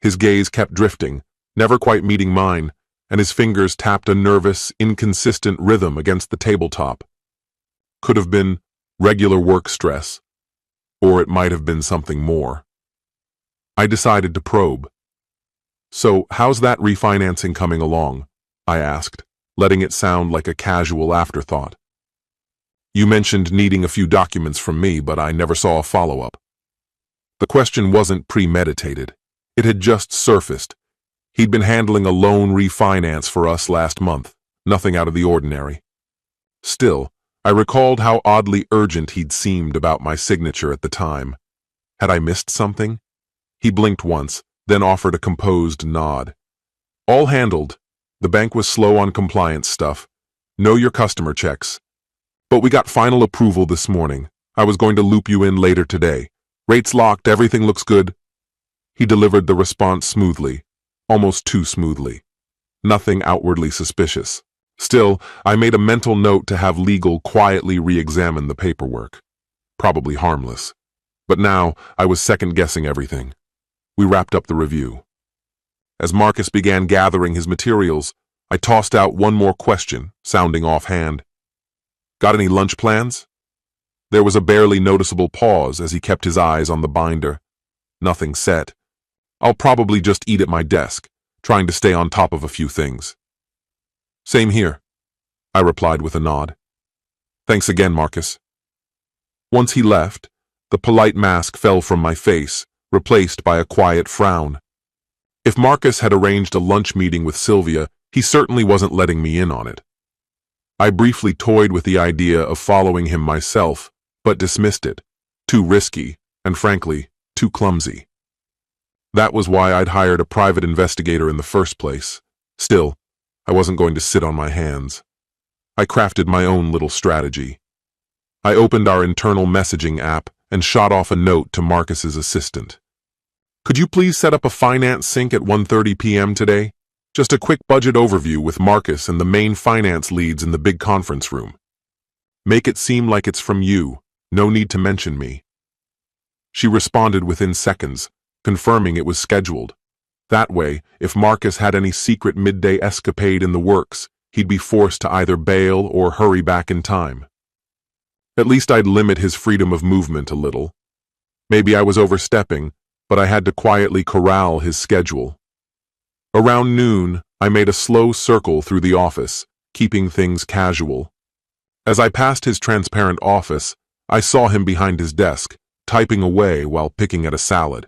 His gaze kept drifting, never quite meeting mine, and his fingers tapped a nervous, inconsistent rhythm against the tabletop. Could have been regular work stress, or it might have been something more. I decided to probe. So, how's that refinancing coming along? I asked, letting it sound like a casual afterthought. You mentioned needing a few documents from me, but I never saw a follow-up. The question wasn't premeditated. It had just surfaced. He'd been handling a loan refinance for us last month, nothing out of the ordinary. Still, I recalled how oddly urgent he'd seemed about my signature at the time. Had I missed something? He blinked once, then offered a composed nod. All handled. The bank was slow on compliance stuff. Know your customer checks. But we got final approval this morning. I was going to loop you in later today. Rates locked, everything looks good. He delivered the response smoothly, almost too smoothly. Nothing outwardly suspicious. Still, I made a mental note to have legal quietly re-examine the paperwork. Probably harmless. But now, I was second-guessing everything. We wrapped up the review. As Marcus began gathering his materials, I tossed out one more question, sounding offhand. Got any lunch plans? There was a barely noticeable pause as he kept his eyes on the binder. Nothing set. I'll probably just eat at my desk, trying to stay on top of a few things. Same here, I replied with a nod. Thanks again, Marcus. Once he left, the polite mask fell from my face, replaced by a quiet frown. If Marcus had arranged a lunch meeting with Sylvia, he certainly wasn't letting me in on it. I briefly toyed with the idea of following him myself, but dismissed it. Too risky, and frankly, too clumsy. That was why I'd hired a private investigator in the first place. Still, I wasn't going to sit on my hands. I crafted my own little strategy. I opened our internal messaging app and shot off a note to Marcus's assistant. Could you please set up a finance sync at 1:30 p.m. today? Just a quick budget overview with Marcus and the main finance leads in the big conference room. Make it seem like it's from you. No need to mention me. She responded within seconds, confirming it was scheduled. That way, if Marcus had any secret midday escapade in the works, he'd be forced to either bail or hurry back in time. At least I'd limit his freedom of movement a little. Maybe I was overstepping, but I had to quietly corral his schedule. Around noon, I made a slow circle through the office, keeping things casual. As I passed his transparent office, I saw him behind his desk, typing away while picking at a salad.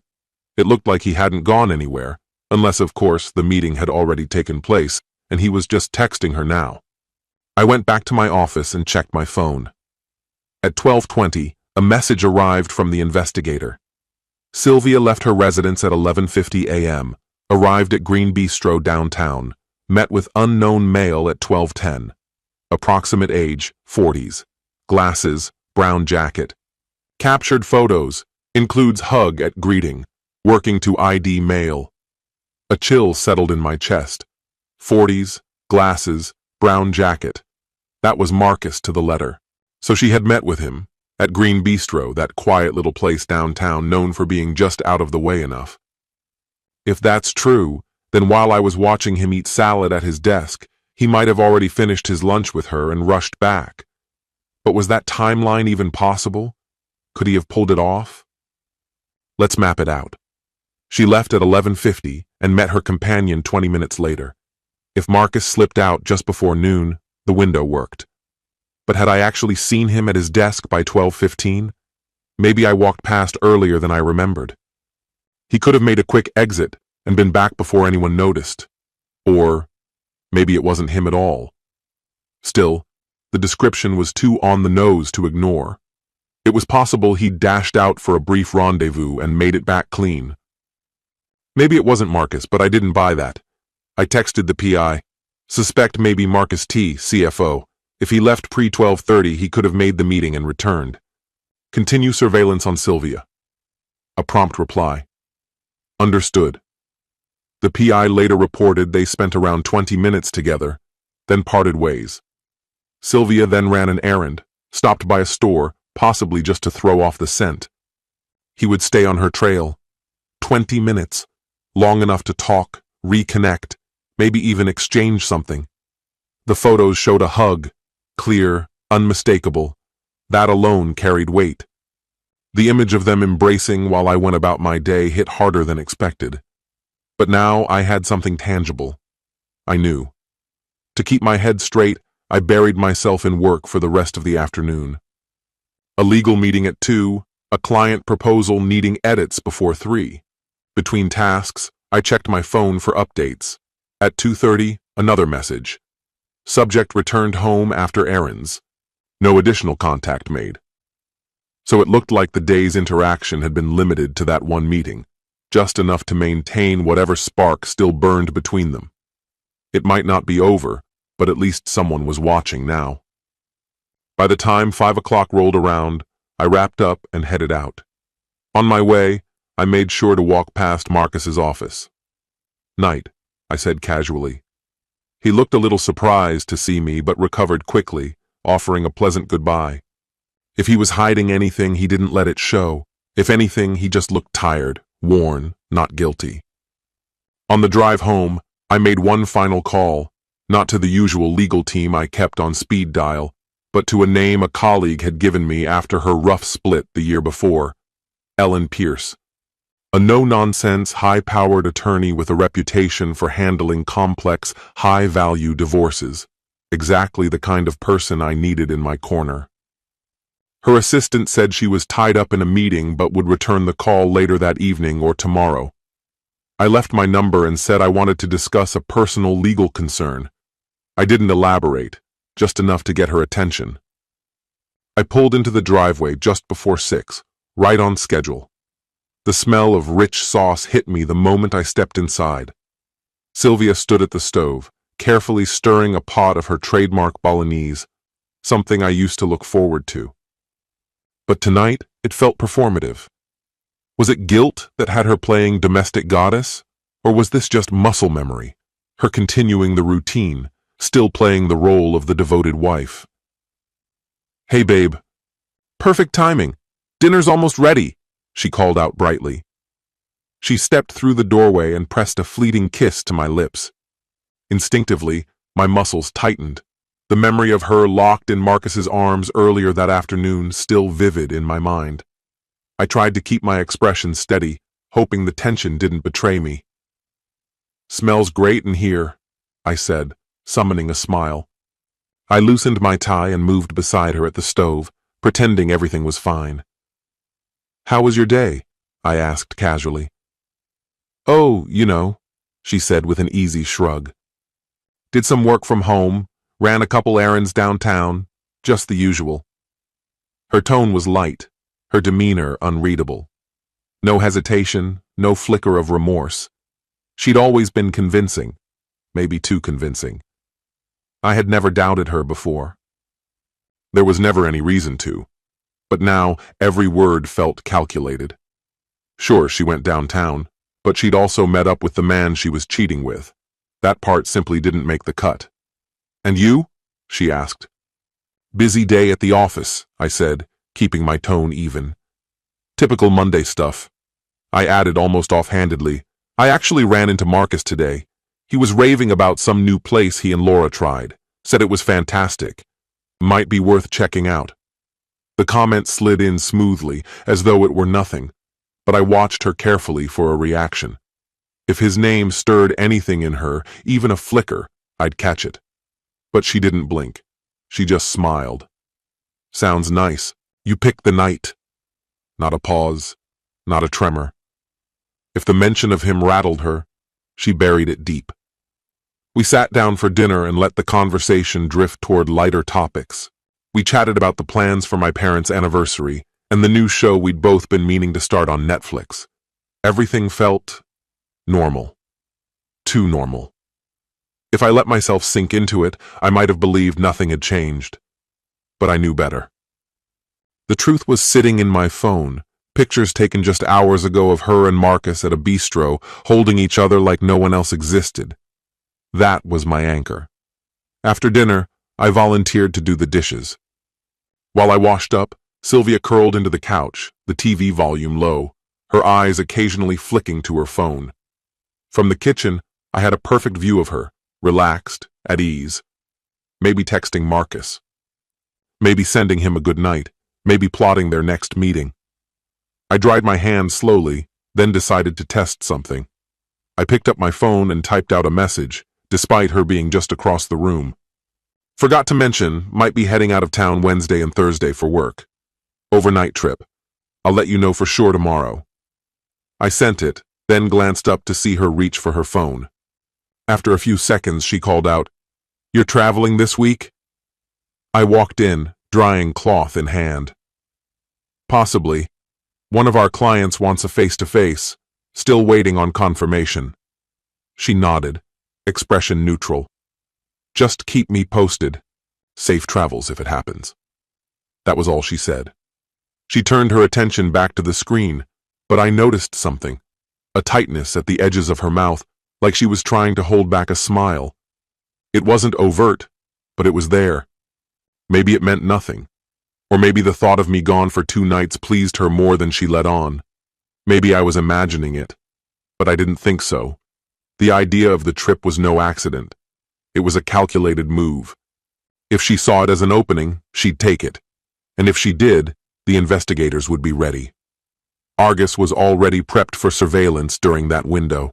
It looked like he hadn't gone anywhere, unless, of course, the meeting had already taken place, and he was just texting her now. I went back to my office and checked my phone. At 12:20, a message arrived from the investigator. Sylvia left her residence at 11:50 a.m., arrived at Green Bistro downtown, met with unknown male at 12:10. Approximate age, 40s. Glasses, brown jacket. Captured photos, includes hug at greeting, working to ID male. A chill settled in my chest. 40s, glasses, brown jacket. That was Marcus to the letter. So she had met with him, at Green Bistro, that quiet little place downtown known for being just out of the way enough. If that's true, then while I was watching him eat salad at his desk, he might have already finished his lunch with her and rushed back. But was that timeline even possible? Could he have pulled it off? Let's map it out. She left at 11:50 and met her companion 20 minutes later. If Marcus slipped out just before noon, the window worked. But had I actually seen him at his desk by 12:15? Maybe I walked past earlier than I remembered. He could have made a quick exit and been back before anyone noticed. Or maybe it wasn't him at all. Still, the description was too on the nose to ignore. It was possible he'd dashed out for a brief rendezvous and made it back clean. Maybe it wasn't Marcus, but I didn't buy that. I texted the PI. Suspect maybe Marcus T, CFO. If he left pre-12:30, he could have made the meeting and returned. Continue surveillance on Sylvia. A prompt reply. Understood. The PI later reported they spent around 20 minutes together, then parted ways. Sylvia then ran an errand, stopped by a store, possibly just to throw off the scent. He would stay on her trail. 20 minutes. Long enough to talk, reconnect, maybe even exchange something. The photos showed a hug, clear, unmistakable. That alone carried weight. The image of them embracing while I went about my day hit harder than expected. But now I had something tangible. I knew. To keep my head straight, I buried myself in work for the rest of the afternoon. A legal meeting at 2, a client proposal needing edits before 3. Between tasks, I checked my phone for updates. At 2:30, another message. Subject returned home after errands. No additional contact made. So it looked like the day's interaction had been limited to that one meeting, just enough to maintain whatever spark still burned between them. It might not be over, but at least someone was watching now. By the time 5 o'clock rolled around, I wrapped up and headed out. On my way, I made sure to walk past Marcus's office. "Night," I said casually. He looked a little surprised to see me, but recovered quickly, offering a pleasant goodbye. If he was hiding anything, he didn't let it show. If anything, he just looked tired, worn, not guilty. On the drive home, I made one final call, not to the usual legal team I kept on speed dial, but to a name a colleague had given me after her rough split the year before, Ellen Pierce. A no-nonsense, high-powered attorney with a reputation for handling complex, high-value divorces. Exactly the kind of person I needed in my corner. Her assistant said she was tied up in a meeting but would return the call later that evening or tomorrow. I left my number and said I wanted to discuss a personal legal concern. I didn't elaborate, just enough to get her attention. I pulled into the driveway just before 6, right on schedule. The smell of rich sauce hit me the moment I stepped inside. Sylvia stood at the stove, carefully stirring a pot of her trademark bolognese, something I used to look forward to. But tonight, it felt performative. Was it guilt that had her playing domestic goddess? Or was this just muscle memory, her continuing the routine, still playing the role of the devoted wife? "Hey, babe. Perfect timing. Dinner's almost ready," she called out brightly. She stepped through the doorway and pressed a fleeting kiss to my lips. Instinctively, my muscles tightened, the memory of her locked in Marcus's arms earlier that afternoon still vivid in my mind. I tried to keep my expression steady, hoping the tension didn't betray me. "Smells great in here," I said, summoning a smile. I loosened my tie and moved beside her at the stove, pretending everything was fine. "How was your day?" I asked casually. "Oh, she said with an easy shrug. "Did some work from home, ran a couple errands downtown, just the usual." Her tone was light, her demeanor unreadable. No hesitation, no flicker of remorse. She'd always been convincing, maybe too convincing. I had never doubted her before. There was never any reason to, but now every word felt calculated. Sure, she went downtown, but she'd also met up with the man she was cheating with. That part simply didn't make the cut. "And you?" she asked. "Busy day at the office," I said, keeping my tone even. "Typical Monday stuff." I added almost offhandedly, "I actually ran into Marcus today. He was raving about some new place he and Laura tried. Said it was fantastic. Might be worth checking out." The comment slid in smoothly, as though it were nothing, but I watched her carefully for a reaction. If his name stirred anything in her, even a flicker, I'd catch it. But she didn't blink. She just smiled. "Sounds nice. You picked the night." Not a pause, not a tremor. If the mention of him rattled her, she buried it deep. We sat down for dinner and let the conversation drift toward lighter topics. We chatted about the plans for my parents' anniversary and the new show we'd both been meaning to start on Netflix. Everything felt normal. Too normal. If I let myself sink into it, I might have believed nothing had changed. But I knew better. The truth was sitting in my phone, pictures taken just hours ago of her and Marcus at a bistro, holding each other like no one else existed. That was my anchor. After dinner, I volunteered to do the dishes. While I washed up, Sylvia curled into the couch, the TV volume low, her eyes occasionally flicking to her phone. From the kitchen, I had a perfect view of her, relaxed, at ease. Maybe texting Marcus. Maybe sending him a good night, maybe plotting their next meeting. I dried my hands slowly, then decided to test something. I picked up my phone and typed out a message, despite her being just across the room. "Forgot to mention, might be heading out of town Wednesday and Thursday for work. Overnight trip. I'll let you know for sure tomorrow." I sent it, then glanced up to see her reach for her phone. After a few seconds, she called out, "You're traveling this week?" I walked in, drying cloth in hand. "Possibly. One of our clients wants a face-to-face, still waiting on confirmation." She nodded, expression neutral. Just keep me posted. Safe travels if it happens. That was all she said. She turned her attention back to the screen, but I noticed something. A tightness at the edges of her mouth, like she was trying to hold back a smile. It wasn't overt, but it was there. Maybe it meant nothing. Or maybe the thought of me gone for 2 nights pleased her more than she let on. Maybe I was imagining it, but I didn't think so. The idea of the trip was no accident. It was a calculated move. If she saw it as an opening, she'd take it. And if she did, the investigators would be ready. Argus was already prepped for surveillance during that window.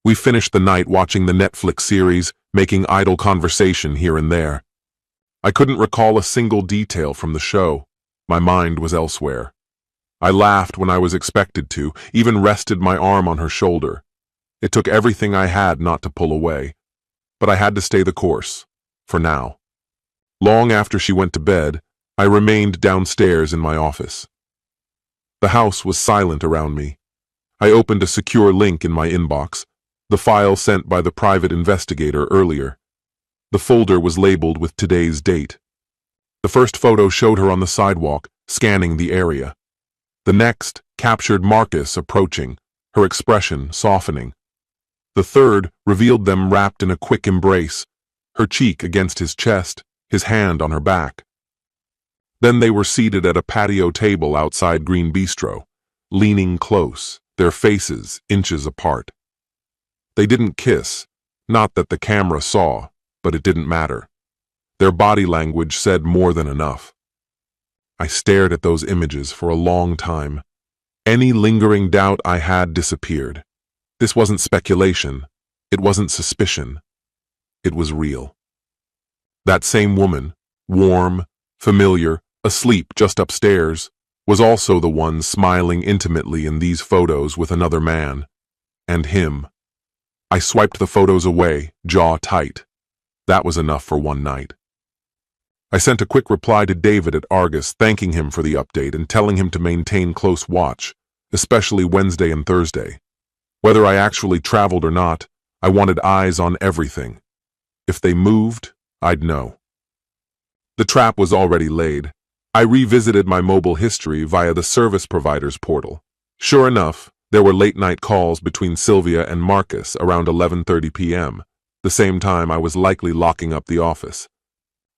We finished the night watching the Netflix series, making idle conversation here and there. I couldn't recall a single detail from the show. My mind was elsewhere. I laughed when I was expected to, even rested my arm on her shoulder. It took everything I had not to pull away. But I had to stay the course, for now. Long after she went to bed, I remained downstairs in my office. The house was silent around me. I opened a secure link in my inbox, the file sent by the private investigator earlier. The folder was labeled with today's date. The first photo showed her on the sidewalk, scanning the area. The next captured Marcus approaching, her expression softening. The third revealed them wrapped in a quick embrace, her cheek against his chest, his hand on her back. Then they were seated at a patio table outside Green Bistro, leaning close, their faces inches apart. They didn't kiss, not that the camera saw, but it didn't matter. Their body language said more than enough. I stared at those images for a long time. Any lingering doubt I had disappeared. This wasn't speculation. It wasn't suspicion. It was real. That same woman, warm, familiar, asleep just upstairs, was also the one smiling intimately in these photos with another man. And him. I swiped the photos away, jaw tight. That was enough for one night. I sent a quick reply to David at Argus thanking him for the update and telling him to maintain close watch, especially Wednesday and Thursday. Whether I actually traveled or not, I wanted eyes on everything. If they moved, I'd know. The trap was already laid. I revisited my mobile history via the service provider's portal. Sure enough, there were late-night calls between Sylvia and Marcus around 11:30 p.m., the same time I was likely locking up the office.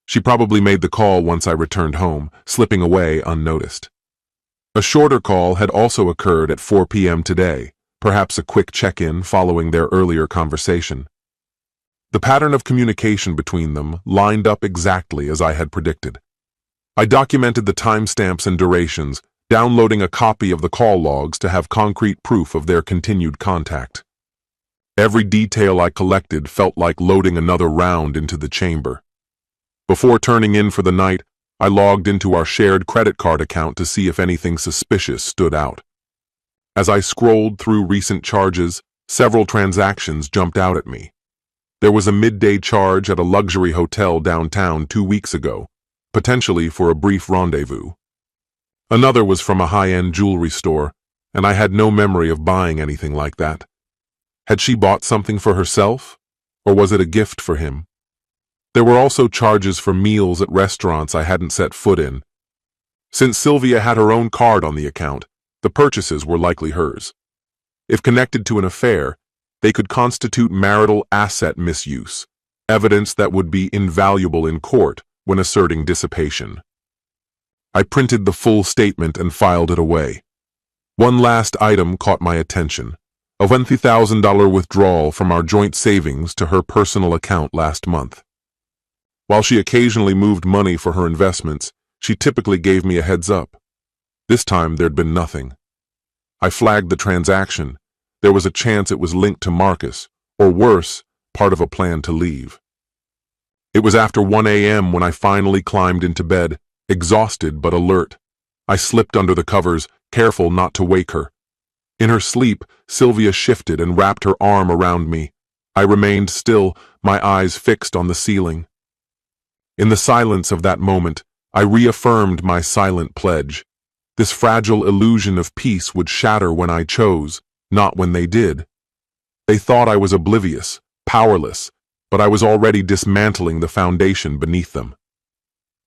She probably made the call once I returned home, slipping away unnoticed. A shorter call had also occurred at 4 p.m. today, perhaps a quick check-in following their earlier conversation. The pattern of communication between them lined up exactly as I had predicted. I documented the timestamps and durations, downloading a copy of the call logs to have concrete proof of their continued contact. Every detail I collected felt like loading another round into the chamber. Before turning in for the night, I logged into our shared credit card account to see if anything suspicious stood out. As I scrolled through recent charges, several transactions jumped out at me. There was a midday charge at a luxury hotel downtown 2 weeks ago, potentially for a brief rendezvous. Another was from a high-end jewelry store, and I had no memory of buying anything like that. Had she bought something for herself, or was it a gift for him? There were also charges for meals at restaurants I hadn't set foot in. Since Sylvia had her own card on the account, the purchases were likely hers. If connected to an affair, they could constitute marital asset misuse, evidence that would be invaluable in court when asserting dissipation. I printed the full statement and filed it away. One last item caught my attention, a $20,000 withdrawal from our joint savings to her personal account last month. While she occasionally moved money for her investments, she typically gave me a heads up. This time there'd been nothing. I flagged the transaction. There was a chance it was linked to Marcus, or worse, part of a plan to leave. It was after 1 a.m. when I finally climbed into bed, exhausted but alert. I slipped under the covers, careful not to wake her. In her sleep, Sylvia shifted and wrapped her arm around me. I remained still, my eyes fixed on the ceiling. In the silence of that moment, I reaffirmed my silent pledge. This fragile illusion of peace would shatter when I chose, not when they did. They thought I was oblivious, powerless, but I was already dismantling the foundation beneath them.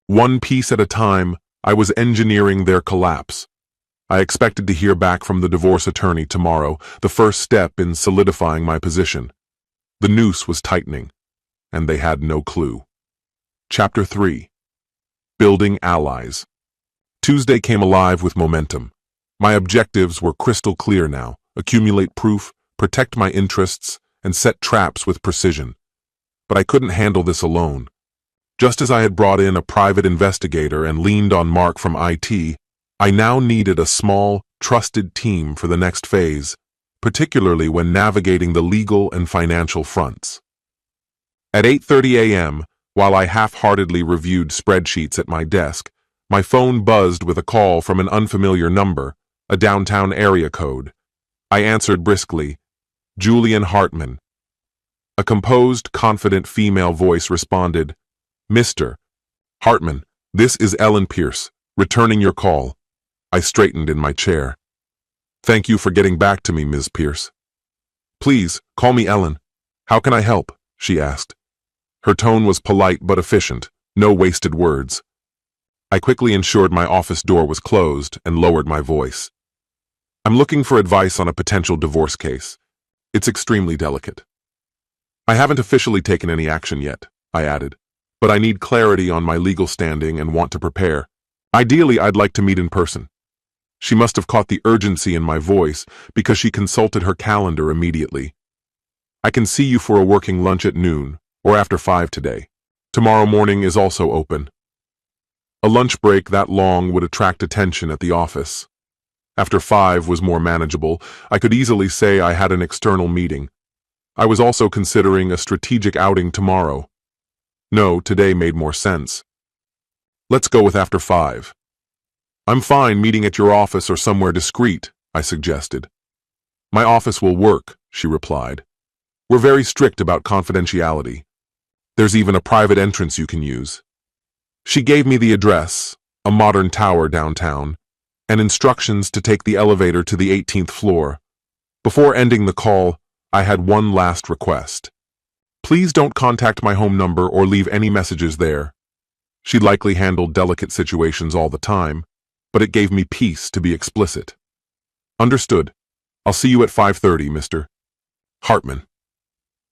One piece at a time, I was engineering their collapse. I expected to hear back from the divorce attorney tomorrow, the first step in solidifying my position. The noose was tightening, and they had no clue. Chapter 3. Building Allies. Tuesday came alive with momentum. My objectives were crystal clear now: accumulate proof, protect my interests, and set traps with precision. But I couldn't handle this alone. Just as I had brought in a private investigator and leaned on Mark from IT, I now needed a small, trusted team for the next phase, particularly when navigating the legal and financial fronts. At 8:30 a.m., while I half-heartedly reviewed spreadsheets at my desk, my phone buzzed with a call from an unfamiliar number, a downtown area code. I answered briskly, "Julian Hartman." A composed, confident female voice responded, "Mr. Hartman, this is Ellen Pierce, returning your call." I straightened in my chair. "Thank you for getting back to me, Ms. Pierce." "Please, call me Ellen. How can I help?" she asked. Her tone was polite but efficient, no wasted words. I quickly ensured my office door was closed and lowered my voice. "I'm looking for advice on a potential divorce case. It's extremely delicate." "I haven't officially taken any action yet," I added, "but I need clarity on my legal standing and want to prepare. Ideally, I'd like to meet in person." She must have caught the urgency in my voice because she consulted her calendar immediately. "I can see you for a working lunch at noon, or after 5 today. Tomorrow morning is also open." A lunch break that long would attract attention at the office. After 5 was more manageable. I could easily say I had an external meeting. I was also considering a strategic outing tomorrow. No, today made more sense. "Let's go with after 5. "I'm fine meeting at your office or somewhere discreet," I suggested. "My office will work," she replied. "We're very strict about confidentiality. There's even a private entrance you can use." She gave me the address, a modern tower downtown, and instructions to take the elevator to the 18th floor. Before ending the call, I had one last request. "Please don't contact my home number or leave any messages there." She likely handled delicate situations all the time, but it gave me peace to be explicit. "Understood. I'll see you at 5:30, Mr. Hartman."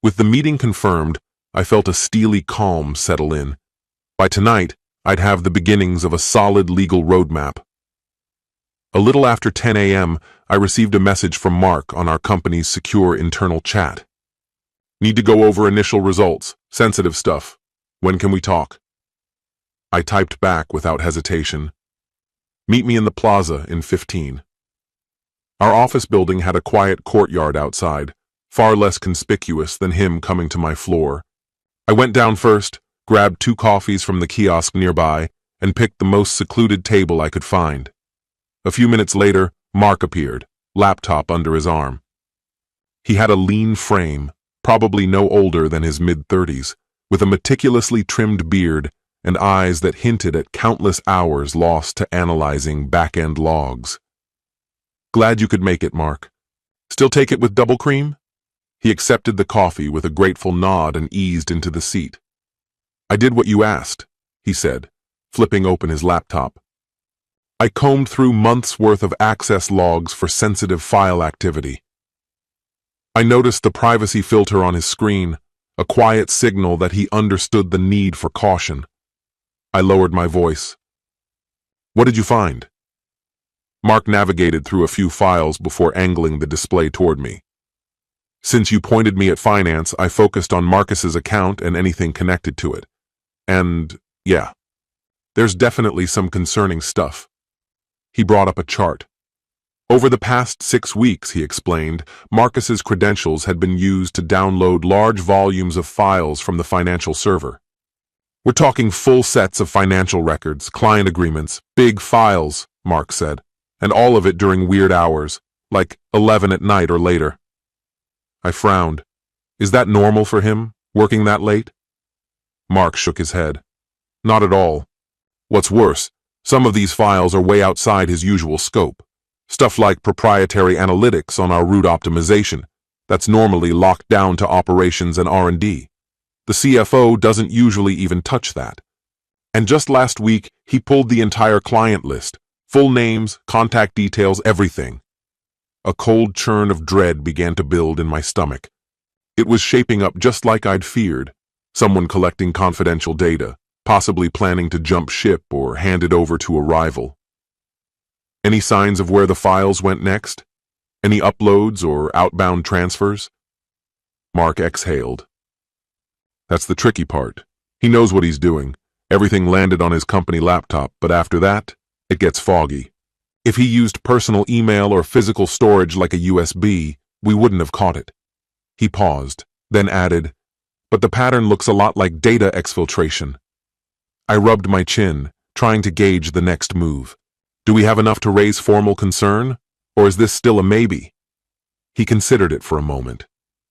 With the meeting confirmed, I felt a steely calm settle in. By tonight, I'd have the beginnings of a solid legal roadmap. A little after 10 a.m., I received a message from Mark on our company's secure internal chat. "Need to go over initial results, sensitive stuff. When can we talk?" I typed back without hesitation. "Meet me in the plaza in 15. Our office building had a quiet courtyard outside, far less conspicuous than him coming to my floor. I went down first, grabbed 2 coffees from the kiosk nearby, and picked the most secluded table I could find. A few minutes later, Mark appeared, laptop under his arm. He had a lean frame, probably no older than his mid-30s, with a meticulously trimmed beard and eyes that hinted at countless hours lost to analyzing back-end logs. "Glad you could make it, Mark. Still take it with double cream?" He accepted the coffee with a grateful nod and eased into the seat. "I did what you asked," he said, flipping open his laptop. I combed through months' worth of access logs for sensitive file activity. I noticed the privacy filter on his screen, a quiet signal that he understood the need for caution. I lowered my voice. "What did you find?" Mark navigated through a few files before angling the display toward me. "Since you pointed me at finance, I focused on Marcus's account and anything connected to it. And, yeah, there's definitely some concerning stuff." He brought up a chart. Over the past 6 weeks, he explained, Marcus's credentials had been used to download large volumes of files from the financial server. "We're talking full sets of financial records, client agreements, big files," Mark said, "and all of it during weird hours, like 11 at night or later." I frowned. "Is that normal for him, working that late?" Mark shook his head. "Not at all. What's worse, some of these files are way outside his usual scope. Stuff like proprietary analytics on our route optimization, that's normally locked down to operations and R&D. The CFO doesn't usually even touch that. And just last week, he pulled the entire client list, full names, contact details, everything. A cold churn of dread began to build in my stomach. It was shaping up just like I'd feared. Someone collecting confidential data, possibly planning to jump ship or hand it over to a rival. Any signs of where the files went next? Any uploads or outbound transfers? Mark exhaled. That's the tricky part. He knows what he's doing. Everything landed on his company laptop, but after that, it gets foggy. If he used personal email or physical storage like a USB, we wouldn't have caught it. He paused, then added, but the pattern looks a lot like data exfiltration. I rubbed my chin, trying to gauge the next move. Do we have enough to raise formal concern, or is this still a maybe? He considered it for a moment.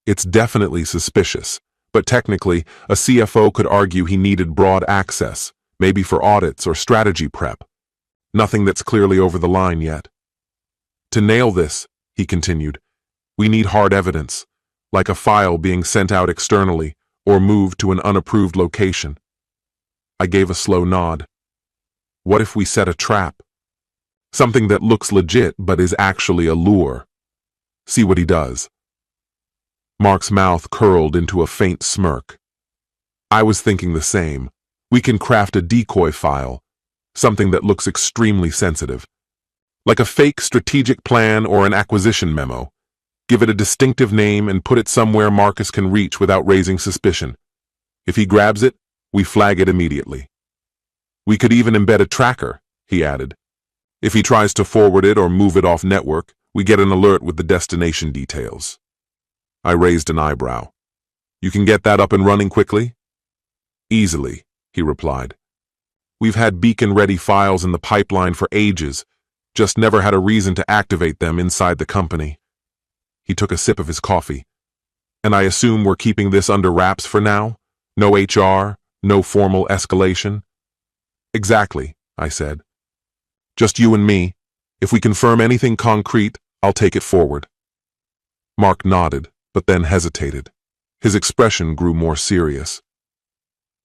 It's definitely suspicious, but technically, a CFO could argue he needed broad access, maybe for audits or strategy prep. Nothing that's clearly over the line yet. To nail this, he continued, we need hard evidence, like a file being sent out externally or moved to an unapproved location. I gave a slow nod. What if we set a trap? Something that looks legit but is actually a lure. See what he does. Mark's mouth curled into a faint smirk. I was thinking the same. We can craft a decoy file, something that looks extremely sensitive. Like a fake strategic plan or an acquisition memo. Give it a distinctive name and put it somewhere Marcus can reach without raising suspicion. If he grabs it, we flag it immediately. We could even embed a tracker, he added. If he tries to forward it or move it off network, we get an alert with the destination details. I raised an eyebrow. You can get that up and running quickly? Easily, he replied. We've had beacon-ready files in the pipeline for ages, just never had a reason to activate them inside the company. He took a sip of his coffee. And I assume we're keeping this under wraps for now? No HR, no formal escalation? Exactly, I said. Just you and me. If we confirm anything concrete, I'll take it forward. Mark nodded, but then hesitated. His expression grew more serious.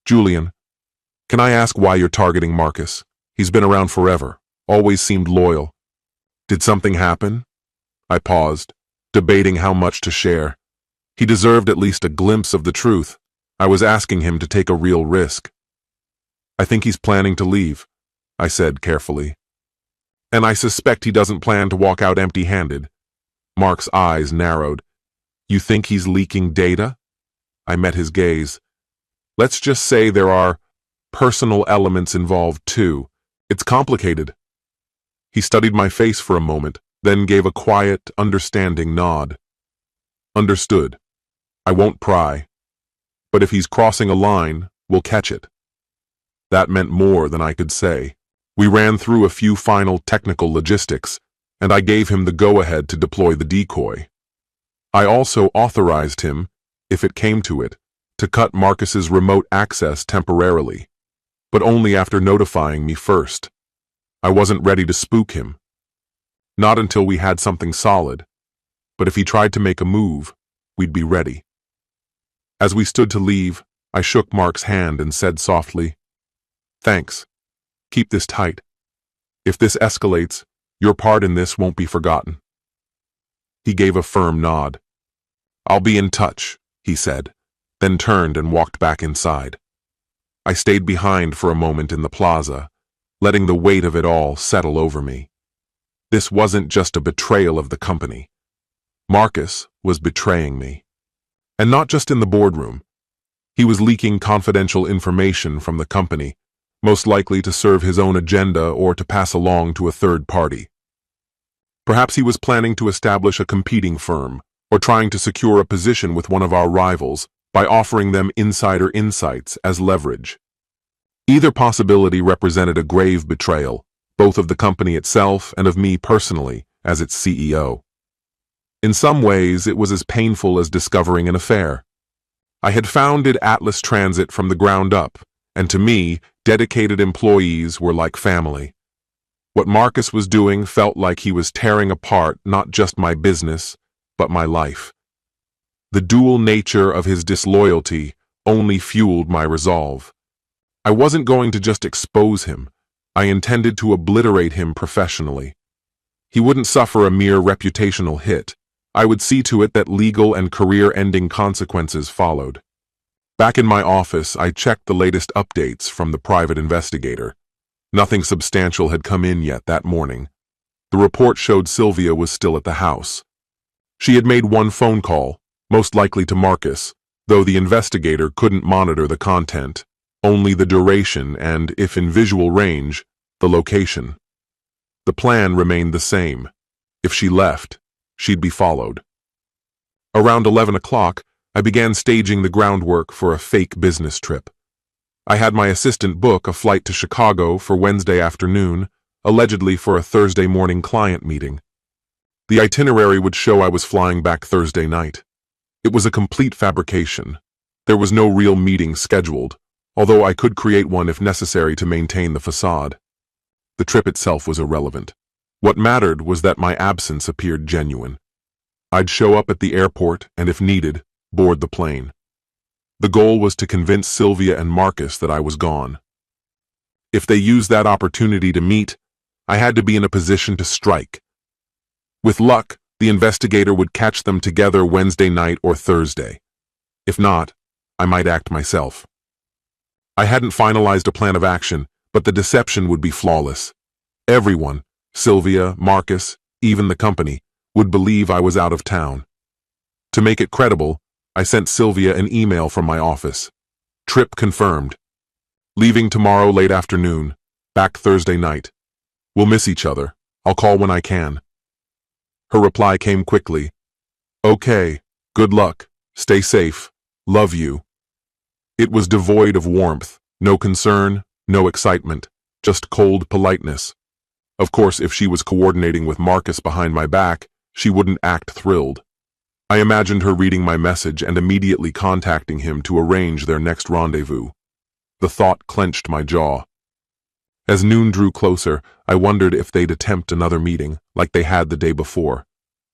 Julian, can I ask why you're targeting Marcus? He's been around forever, always seemed loyal. Did something happen? I paused, debating how much to share. He deserved at least a glimpse of the truth. I was asking him to take a real risk. I think he's planning to leave, I said carefully. And I suspect he doesn't plan to walk out empty-handed. Mark's eyes narrowed. You think he's leaking data? I met his gaze. Let's just say there are personal elements involved too. It's complicated. He studied my face for a moment, then gave a quiet, understanding nod. Understood. I won't pry. But if he's crossing a line, we'll catch it. That meant more than I could say. We ran through a few final technical logistics, and I gave him the go-ahead to deploy the decoy. I also authorized him, if it came to it, to cut Marcus's remote access temporarily, but only after notifying me first. I wasn't ready to spook him. Not until we had something solid, but if he tried to make a move, we'd be ready. As we stood to leave, I shook Mark's hand and said softly, Thanks. Keep this tight. If this escalates, your part in this won't be forgotten. He gave a firm nod. I'll be in touch, he said, then turned and walked back inside. I stayed behind for a moment in the plaza, letting the weight of it all settle over me. This wasn't just a betrayal of the company. Marcus was betraying me. And not just in the boardroom. He was leaking confidential information from the company, most likely to serve his own agenda or to pass along to a third party. Perhaps he was planning to establish a competing firm, or trying to secure a position with one of our rivals by offering them insider insights as leverage. Either possibility represented a grave betrayal, both of the company itself and of me personally as its CEO. In some ways, it was as painful as discovering an affair. I had founded Atlas Transit from the ground up, and to me, dedicated employees were like family. What Marcus was doing felt like he was tearing apart not just my business, but my life. The dual nature of his disloyalty only fueled my resolve. I wasn't going to just expose him. I intended to obliterate him professionally. He wouldn't suffer a mere reputational hit. I would see to it that legal and career-ending consequences followed. Back in my office, I checked the latest updates from the private investigator. Nothing substantial had come in yet that morning. The report showed Sylvia was still at the house. She had made one phone call, most likely to Marcus, though the investigator couldn't monitor the content, only the duration and, if in visual range, the location. The plan remained the same. If she left, she'd be followed. Around 11 o'clock, I began staging the groundwork for a fake business trip. I had my assistant book a flight to Chicago for Wednesday afternoon, allegedly for a Thursday morning client meeting. The itinerary would show I was flying back Thursday night. It was a complete fabrication. There was no real meeting scheduled, although I could create one if necessary to maintain the facade. The trip itself was irrelevant. What mattered was that my absence appeared genuine. I'd show up at the airport and, if needed, board the plane. The goal was to convince Sylvia and Marcus that I was gone. If they used that opportunity to meet, I had to be in a position to strike. With luck, the investigator would catch them together Wednesday night or Thursday. If not, I might act myself. I hadn't finalized a plan of action, but the deception would be flawless. Everyone, Sylvia, Marcus, even the company, would believe I was out of town. To make it credible, I sent Sylvia an email from my office. Trip confirmed. Leaving tomorrow late afternoon, back Thursday night. We'll miss each other. I'll call when I can. Her reply came quickly. Okay, good luck, stay safe, love you. It was devoid of warmth, no concern, no excitement, just cold politeness. Of course, if she was coordinating with Marcus behind my back, she wouldn't act thrilled. I imagined her reading my message and immediately contacting him to arrange their next rendezvous. The thought clenched my jaw. As noon drew closer, I wondered if they'd attempt another meeting, like they had the day before.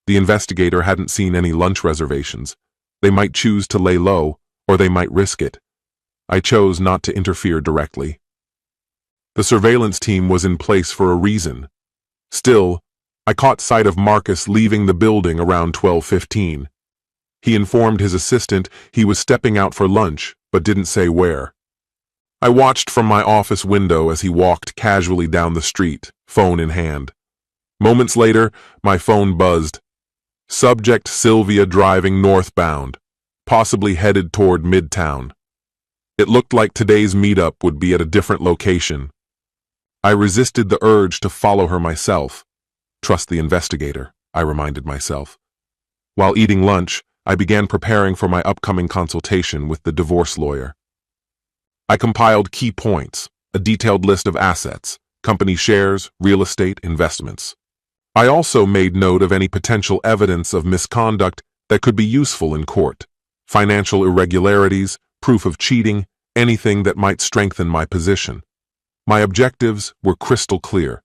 The investigator hadn't seen any lunch reservations. They might choose to lay low, or they might risk it. I chose not to interfere directly. The surveillance team was in place for a reason. Still, I caught sight of Marcus leaving the building around 12:15. He informed his assistant he was stepping out for lunch, but didn't say where. I watched from my office window as he walked casually down the street, phone in hand. Moments later, my phone buzzed. Subject Sylvia driving northbound, possibly headed toward Midtown. It looked like today's meetup would be at a different location. I resisted the urge to follow her myself. Trust the investigator, I reminded myself. While eating lunch, I began preparing for my upcoming consultation with the divorce lawyer. I compiled key points, a detailed list of assets, company shares, real estate, investments. I also made note of any potential evidence of misconduct that could be useful in court, financial irregularities, proof of cheating, anything that might strengthen my position. My objectives were crystal clear.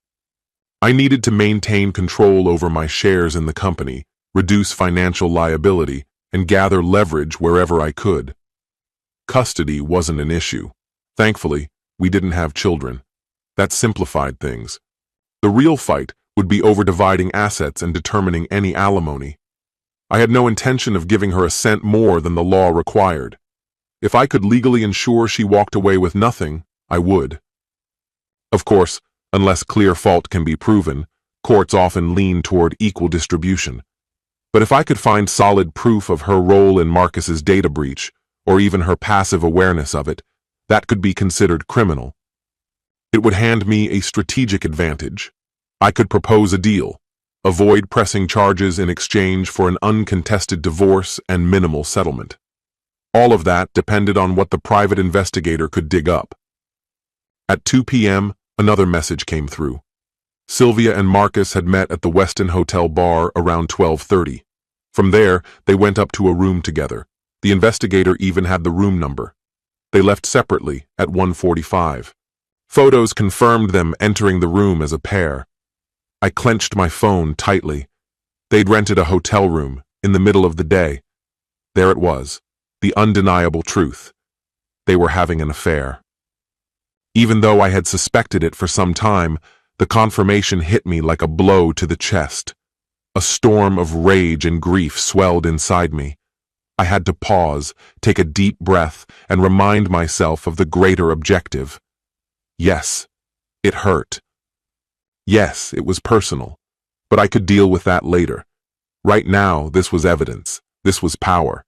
I needed to maintain control over my shares in the company, reduce financial liability, and gather leverage wherever I could. Custody wasn't an issue. Thankfully, we didn't have children. That simplified things. The real fight would be over dividing assets and determining any alimony. I had no intention of giving her a cent more than the law required. If I could legally ensure she walked away with nothing, I would. Of course, unless clear fault can be proven, courts often lean toward equal distribution. But if I could find solid proof of her role in Marcus's data breach, or even her passive awareness of it, that could be considered criminal. It would hand me a strategic advantage. I could propose a deal, avoid pressing charges in exchange for an uncontested divorce and minimal settlement. All of that depended on what the private investigator could dig up. At 2 p.m., another message came through. Sylvia and Marcus had met at the Westin Hotel bar around 12:30. From there, they went up to a room together. The investigator even had the room number. They left separately at 1:45. Photos confirmed them entering the room as a pair. I clenched my phone tightly. They'd rented a hotel room in the middle of the day. There it was, the undeniable truth. they were having an affair. Even though I had suspected it for some time, the confirmation hit me like a blow to the chest. A storm of rage and grief swelled inside me. I had to pause, take a deep breath, and remind myself of the greater objective. Yes, it hurt. Yes, it was personal, but I could deal with that later. Right now, this was evidence. This was power.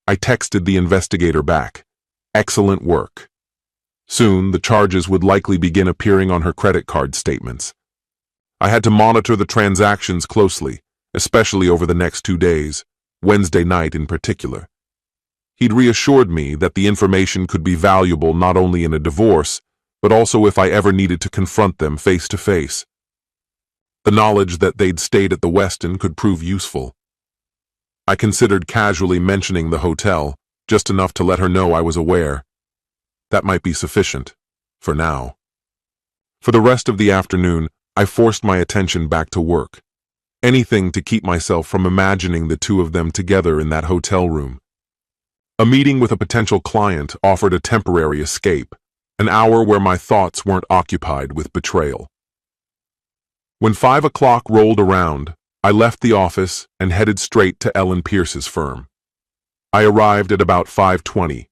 I texted the investigator back. Excellent work. Soon, the charges would likely begin appearing on her credit card statements. I had to monitor the transactions closely, especially over the next 2 days, Wednesday night in particular. He'd reassured me that the information could be valuable not only in a divorce, but also if I ever needed to confront them face to face. The knowledge that they'd stayed at the Westin could prove useful. I considered casually mentioning the hotel, just enough to let her know I was aware. That might be sufficient, for now. For the rest of the afternoon, I forced my attention back to work. Anything to keep myself from imagining the two of them together in that hotel room. A meeting with a potential client offered a temporary escape, an hour where my thoughts weren't occupied with betrayal. When 5 o'clock rolled around, I left the office and headed straight to Ellen Pierce's firm. I arrived at about 5:20.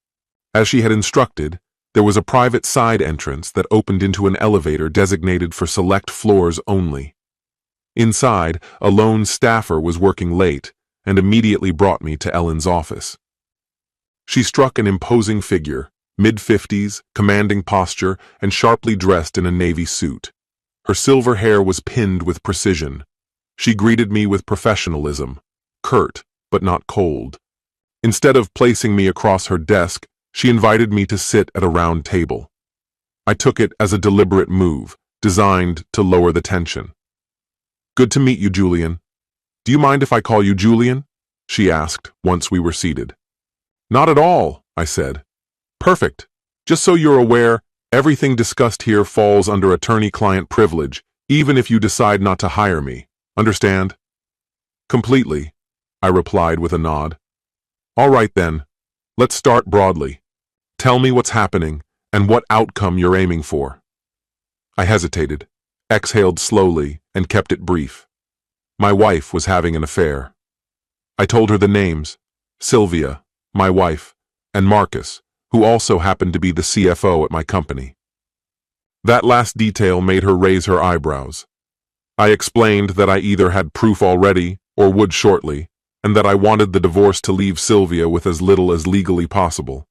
As she had instructed, there was a private side entrance that opened into an elevator designated for select floors only. Inside, a lone staffer was working late and immediately brought me to Ellen's office. She struck an imposing figure, mid-50s, commanding posture, and sharply dressed in a navy suit. Her silver hair was pinned with precision. She greeted me with professionalism, curt but not cold. Instead of placing me across her desk, she invited me to sit at a round table. I took it as a deliberate move, designed to lower the tension. "Good to meet you, Julian. Do you mind if I call you Julian?" she asked once we were seated. "Not at all," I said. "Perfect. Just so you're aware, everything discussed here falls under attorney-client privilege, even if you decide not to hire me. Understand?" "Completely," I replied with a nod. "All right then. Let's start broadly. Tell me what's happening and what outcome you're aiming for." I hesitated, exhaled slowly, and kept it brief. My wife was having an affair. I told her the names: Sylvia, my wife, and Marcus, who also happened to be the CFO at my company. That last detail made her raise her eyebrows. I explained that I either had proof already or would shortly, and that I wanted the divorce to leave Sylvia with as little as legally possible.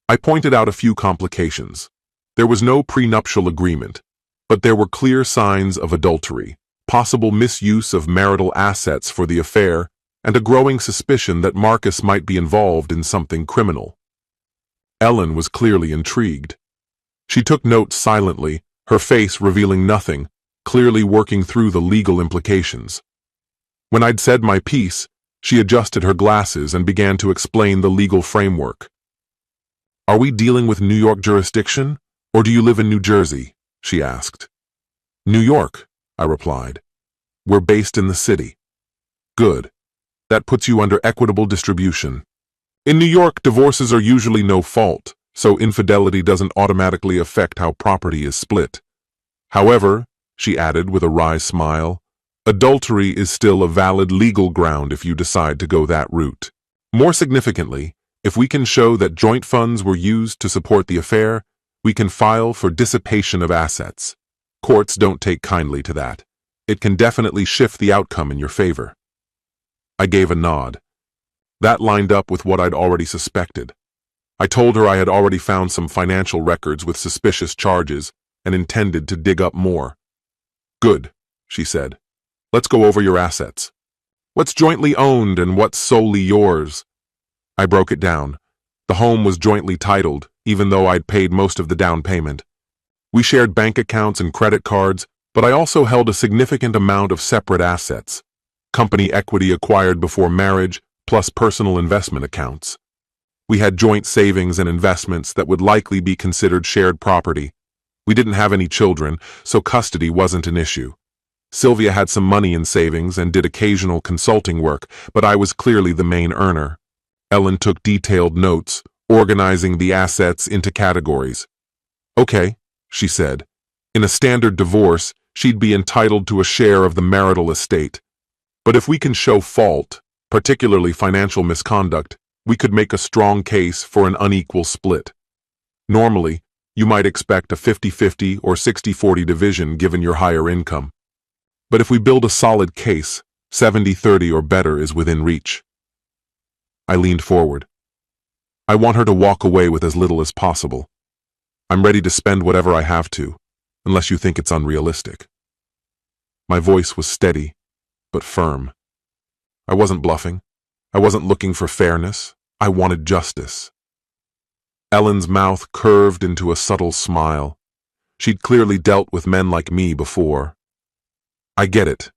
I pointed out a few complications. There was no prenuptial agreement, but there were clear signs of adultery, possible misuse of marital assets for the affair, and a growing suspicion that Marcus might be involved in something criminal. Ellen was clearly intrigued. She took notes silently, her face revealing nothing, clearly working through the legal implications. When I'd said my piece, she adjusted her glasses and began to explain the legal framework. "Are we dealing with New York jurisdiction, or do you live in New Jersey?" she asked. "New York," I replied. "We're based in the city." "Good. That puts you under equitable distribution. In New York, divorces are usually no fault, so infidelity doesn't automatically affect how property is split. However," she added with a wry smile, "adultery is still a valid legal ground if you decide to go that route. More significantly, if we can show that joint funds were used to support the affair, we can file for dissipation of assets. Courts don't take kindly to that. It can definitely shift the outcome in your favor." I gave a nod. That lined up with what I'd already suspected. I told her I had already found some financial records with suspicious charges and intended to dig up more. "Good," she said. "Let's go over your assets. What's jointly owned and what's solely yours?" I broke it down. The home was jointly titled, even though I'd paid most of the down payment. We shared bank accounts and credit cards, but I also held a significant amount of separate assets. Company equity acquired before marriage, plus personal investment accounts. We had joint savings and investments that would likely be considered shared property. We didn't have any children, so custody wasn't an issue. Sylvia had some money in savings and did occasional consulting work, but I was clearly the main earner. Ellen took detailed notes, organizing the assets into categories. Okay, she said. In a standard divorce, she'd be entitled to a share of the marital estate. But if we can show fault, particularly financial misconduct, we could make a strong case for an unequal split. Normally, you might expect a 50-50 or 60-40 division given your higher income. But if we build a solid case, 70-30 or better is within reach. I leaned forward. I want her to walk away with as little as possible. I'm ready to spend whatever I have to, unless you think it's unrealistic. My voice was steady, but firm. I wasn't bluffing. I wasn't looking for fairness. I wanted justice. Ellen's mouth curved into a subtle smile. She'd clearly dealt with men like me before. I get it.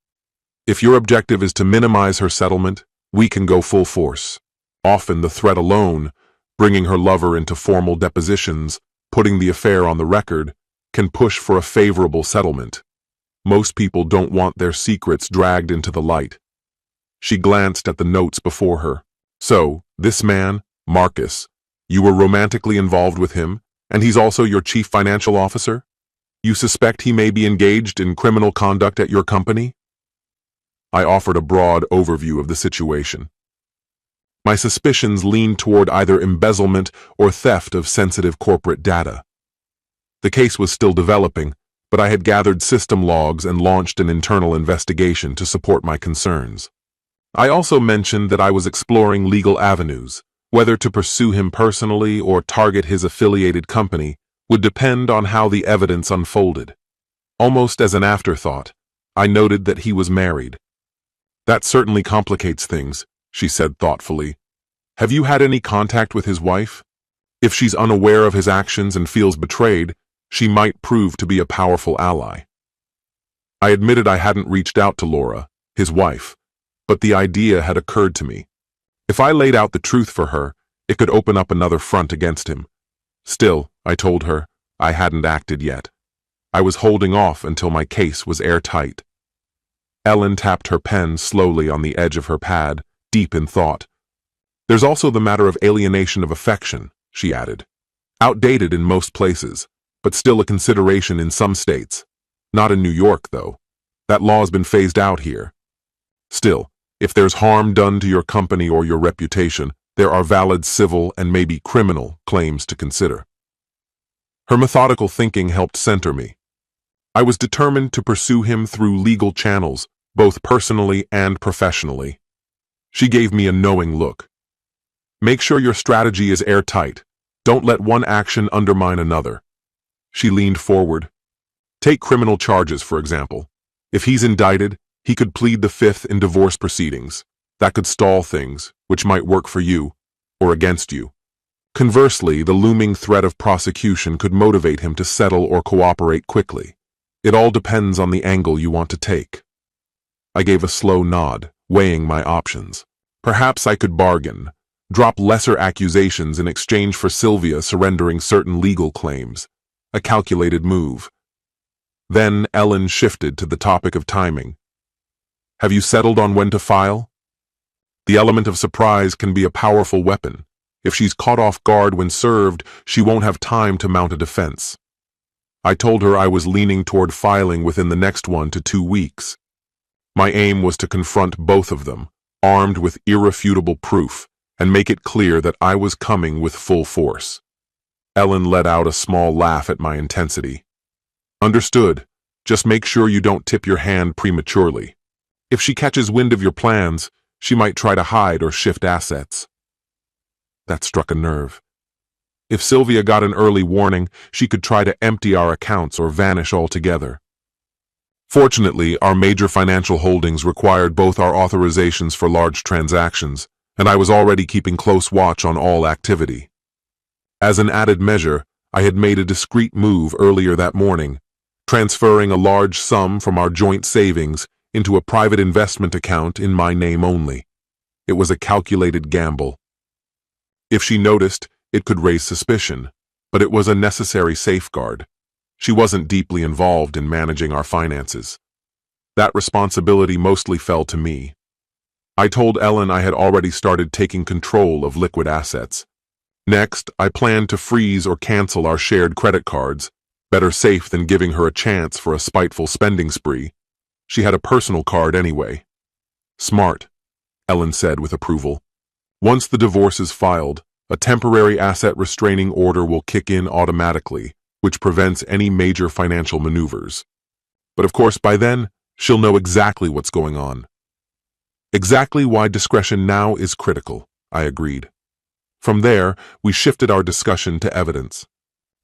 If your objective is to minimize her settlement, we can go full force. Often the threat alone, bringing her lover into formal depositions, putting the affair on the record, can push for a favorable settlement. Most people don't want their secrets dragged into the light. She glanced at the notes before her. So, this man, Marcus, you were romantically involved with him, and he's also your chief financial officer? You suspect he may be engaged in criminal conduct at your company? I offered a broad overview of the situation. My suspicions leaned toward either embezzlement or theft of sensitive corporate data. The case was still developing, but I had gathered system logs and launched an internal investigation to support my concerns. I also mentioned that I was exploring legal avenues. Whether to pursue him personally or target his affiliated company would depend on how the evidence unfolded. Almost as an afterthought, I noted that he was married. That certainly complicates things, she said thoughtfully. Have you had any contact with his wife? If she's unaware of his actions and feels betrayed, she might prove to be a powerful ally. I admitted I hadn't reached out to Laura, his wife, but the idea had occurred to me. If I laid out the truth for her, it could open up another front against him. Still, I told her, I hadn't acted yet. I was holding off until my case was airtight. Ellen tapped her pen slowly on the edge of her pad, deep in thought. There's also the matter of alienation of affection, she added. Outdated in most places, but still a consideration in some states. Not in New York, though. That law's been phased out here. Still, if there's harm done to your company or your reputation, there are valid civil and maybe criminal claims to consider. Her methodical thinking helped center me. I was determined to pursue him through legal channels, both personally and professionally. She gave me a knowing look. Make sure your strategy is airtight. Don't let one action undermine another. She leaned forward. Take criminal charges, for example. If he's indicted, he could plead the fifth in divorce proceedings. That could stall things, which might work for you, or against you. Conversely, the looming threat of prosecution could motivate him to settle or cooperate quickly. It all depends on the angle you want to take. I gave a slow nod, weighing my options. Perhaps I could bargain, drop lesser accusations in exchange for Sylvia surrendering certain legal claims. A calculated move. Then Ellen shifted to the topic of timing. Have you settled on when to file? The element of surprise can be a powerful weapon. If she's caught off guard when served, she won't have time to mount a defense. I told her I was leaning toward filing within the next 1 to 2 weeks. My aim was to confront both of them, armed with irrefutable proof, and make it clear that I was coming with full force. Ellen let out a small laugh at my intensity. Understood. Just make sure you don't tip your hand prematurely. If she catches wind of your plans, she might try to hide or shift assets. That struck a nerve. If Sylvia got an early warning, she could try to empty our accounts or vanish altogether. Fortunately, our major financial holdings required both our authorizations for large transactions, and I was already keeping close watch on all activity. As an added measure, I had made a discreet move earlier that morning, transferring a large sum from our joint savings into a private investment account in my name only. It was a calculated gamble. If she noticed, it could raise suspicion, but it was a necessary safeguard. She wasn't deeply involved in managing our finances. That responsibility mostly fell to me. I told Ellen I had already started taking control of liquid assets. Next, I planned to freeze or cancel our shared credit cards. Better safe than giving her a chance for a spiteful spending spree. She had a personal card anyway. Smart, Ellen said with approval. Once the divorce is filed, a temporary asset restraining order will kick in automatically, which prevents any major financial maneuvers. But of course, by then, she'll know exactly what's going on. Exactly why discretion now is critical, I agreed. From there, we shifted our discussion to evidence.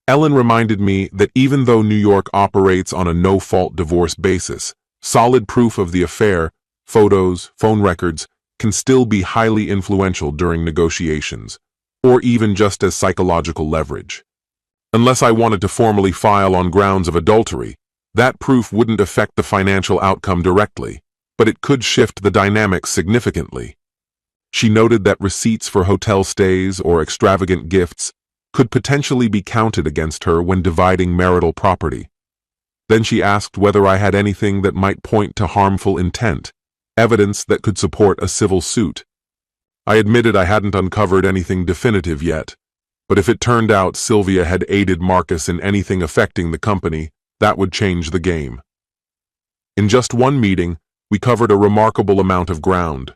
Ellen reminded me that even though New York operates on a no-fault divorce basis, solid proof of the affair, photos, phone records, can still be highly influential during negotiations, or even just as psychological leverage. Unless I wanted to formally file on grounds of adultery, that proof wouldn't affect the financial outcome directly, but it could shift the dynamics significantly. She noted that receipts for hotel stays or extravagant gifts could potentially be counted against her when dividing marital property. Then she asked whether I had anything that might point to harmful intent, evidence that could support a civil suit. I admitted I hadn't uncovered anything definitive yet, but if it turned out Sylvia had aided Marcus in anything affecting the company, that would change the game. In just one meeting, we covered a remarkable amount of ground.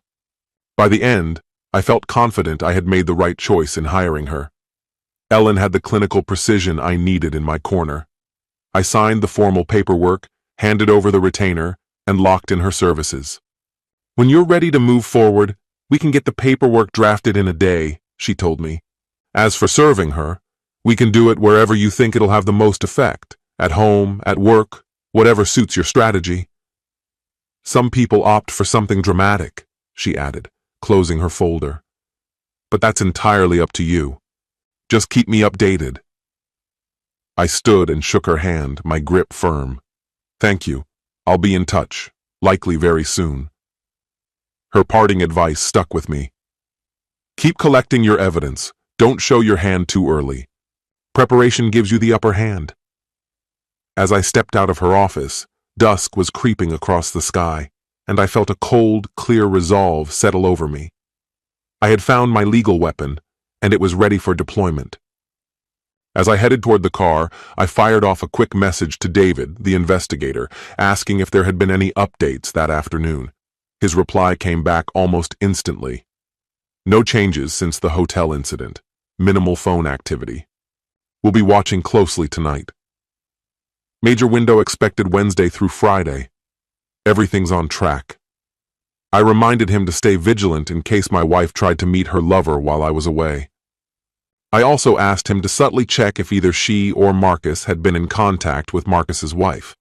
By the end, I felt confident I had made the right choice in hiring her. Ellen had the clinical precision I needed in my corner. I signed the formal paperwork, handed over the retainer, and locked in her services. "When you're ready to move forward, we can get the paperwork drafted in a day," she told me. "As for serving her, we can do it wherever you think it'll have the most effect, at home, at work, whatever suits your strategy." "Some people opt for something dramatic," she added, closing her folder. "But that's entirely up to you. Just keep me updated." I stood and shook her hand, my grip firm. "Thank you. I'll be in touch, likely very soon." Her parting advice stuck with me. "Keep collecting your evidence. Don't show your hand too early. Preparation gives you the upper hand." As I stepped out of her office, dusk was creeping across the sky, and I felt a cold, clear resolve settle over me. I had found my legal weapon, and it was ready for deployment. As I headed toward the car, I fired off a quick message to David, the investigator, asking if there had been any updates that afternoon. His reply came back almost instantly. "No changes since the hotel incident. Minimal phone activity. We'll be watching closely tonight. Major window expected Wednesday through Friday. Everything's on track." I reminded him to stay vigilant in case my wife tried to meet her lover while I was away. I also asked him to subtly check if either she or Marcus had been in contact with Marcus's wife.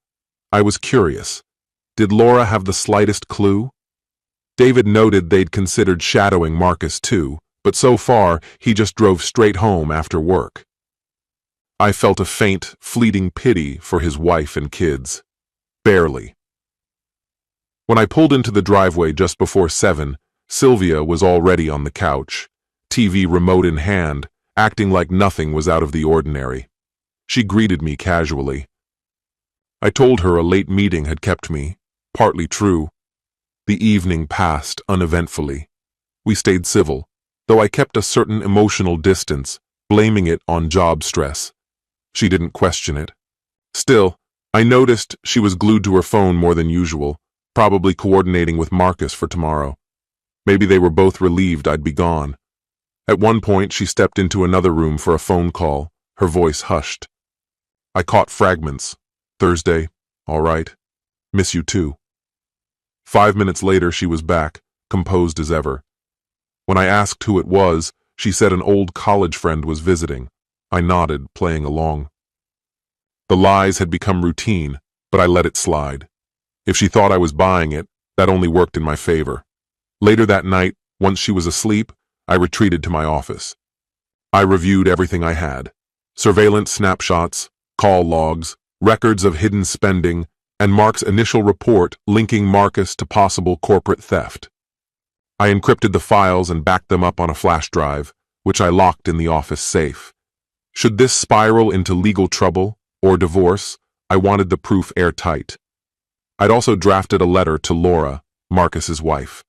I was curious. Did Laura have the slightest clue? David noted they'd considered shadowing Marcus too, but so far he just drove straight home after work. I felt a faint, fleeting pity for his wife and kids. Barely. When I pulled into the driveway just before 7, Sylvia was already on the couch, TV remote in hand, acting like nothing was out of the ordinary. She greeted me casually. I told her a late meeting had kept me, partly true. The evening passed uneventfully. We stayed civil, though I kept a certain emotional distance, blaming it on job stress. She didn't question it. Still, I noticed she was glued to her phone more than usual, probably coordinating with Marcus for tomorrow. Maybe they were both relieved I'd be gone. At one point, she stepped into another room for a phone call, her voice hushed. I caught fragments. "Thursday, all right. Miss you too." 5 minutes later, she was back, composed as ever. When I asked who it was, she said an old college friend was visiting. I nodded, playing along. The lies had become routine, but I let it slide. If she thought I was buying it, that only worked in my favor. Later that night, once she was asleep, I retreated to my office. I reviewed everything I had. Surveillance snapshots, call logs, records of hidden spending, and Mark's initial report linking Marcus to possible corporate theft. I encrypted the files and backed them up on a flash drive, which I locked in the office safe. Should this spiral into legal trouble or divorce, I wanted the proof airtight. I'd also drafted a letter to Laura, Marcus's wife.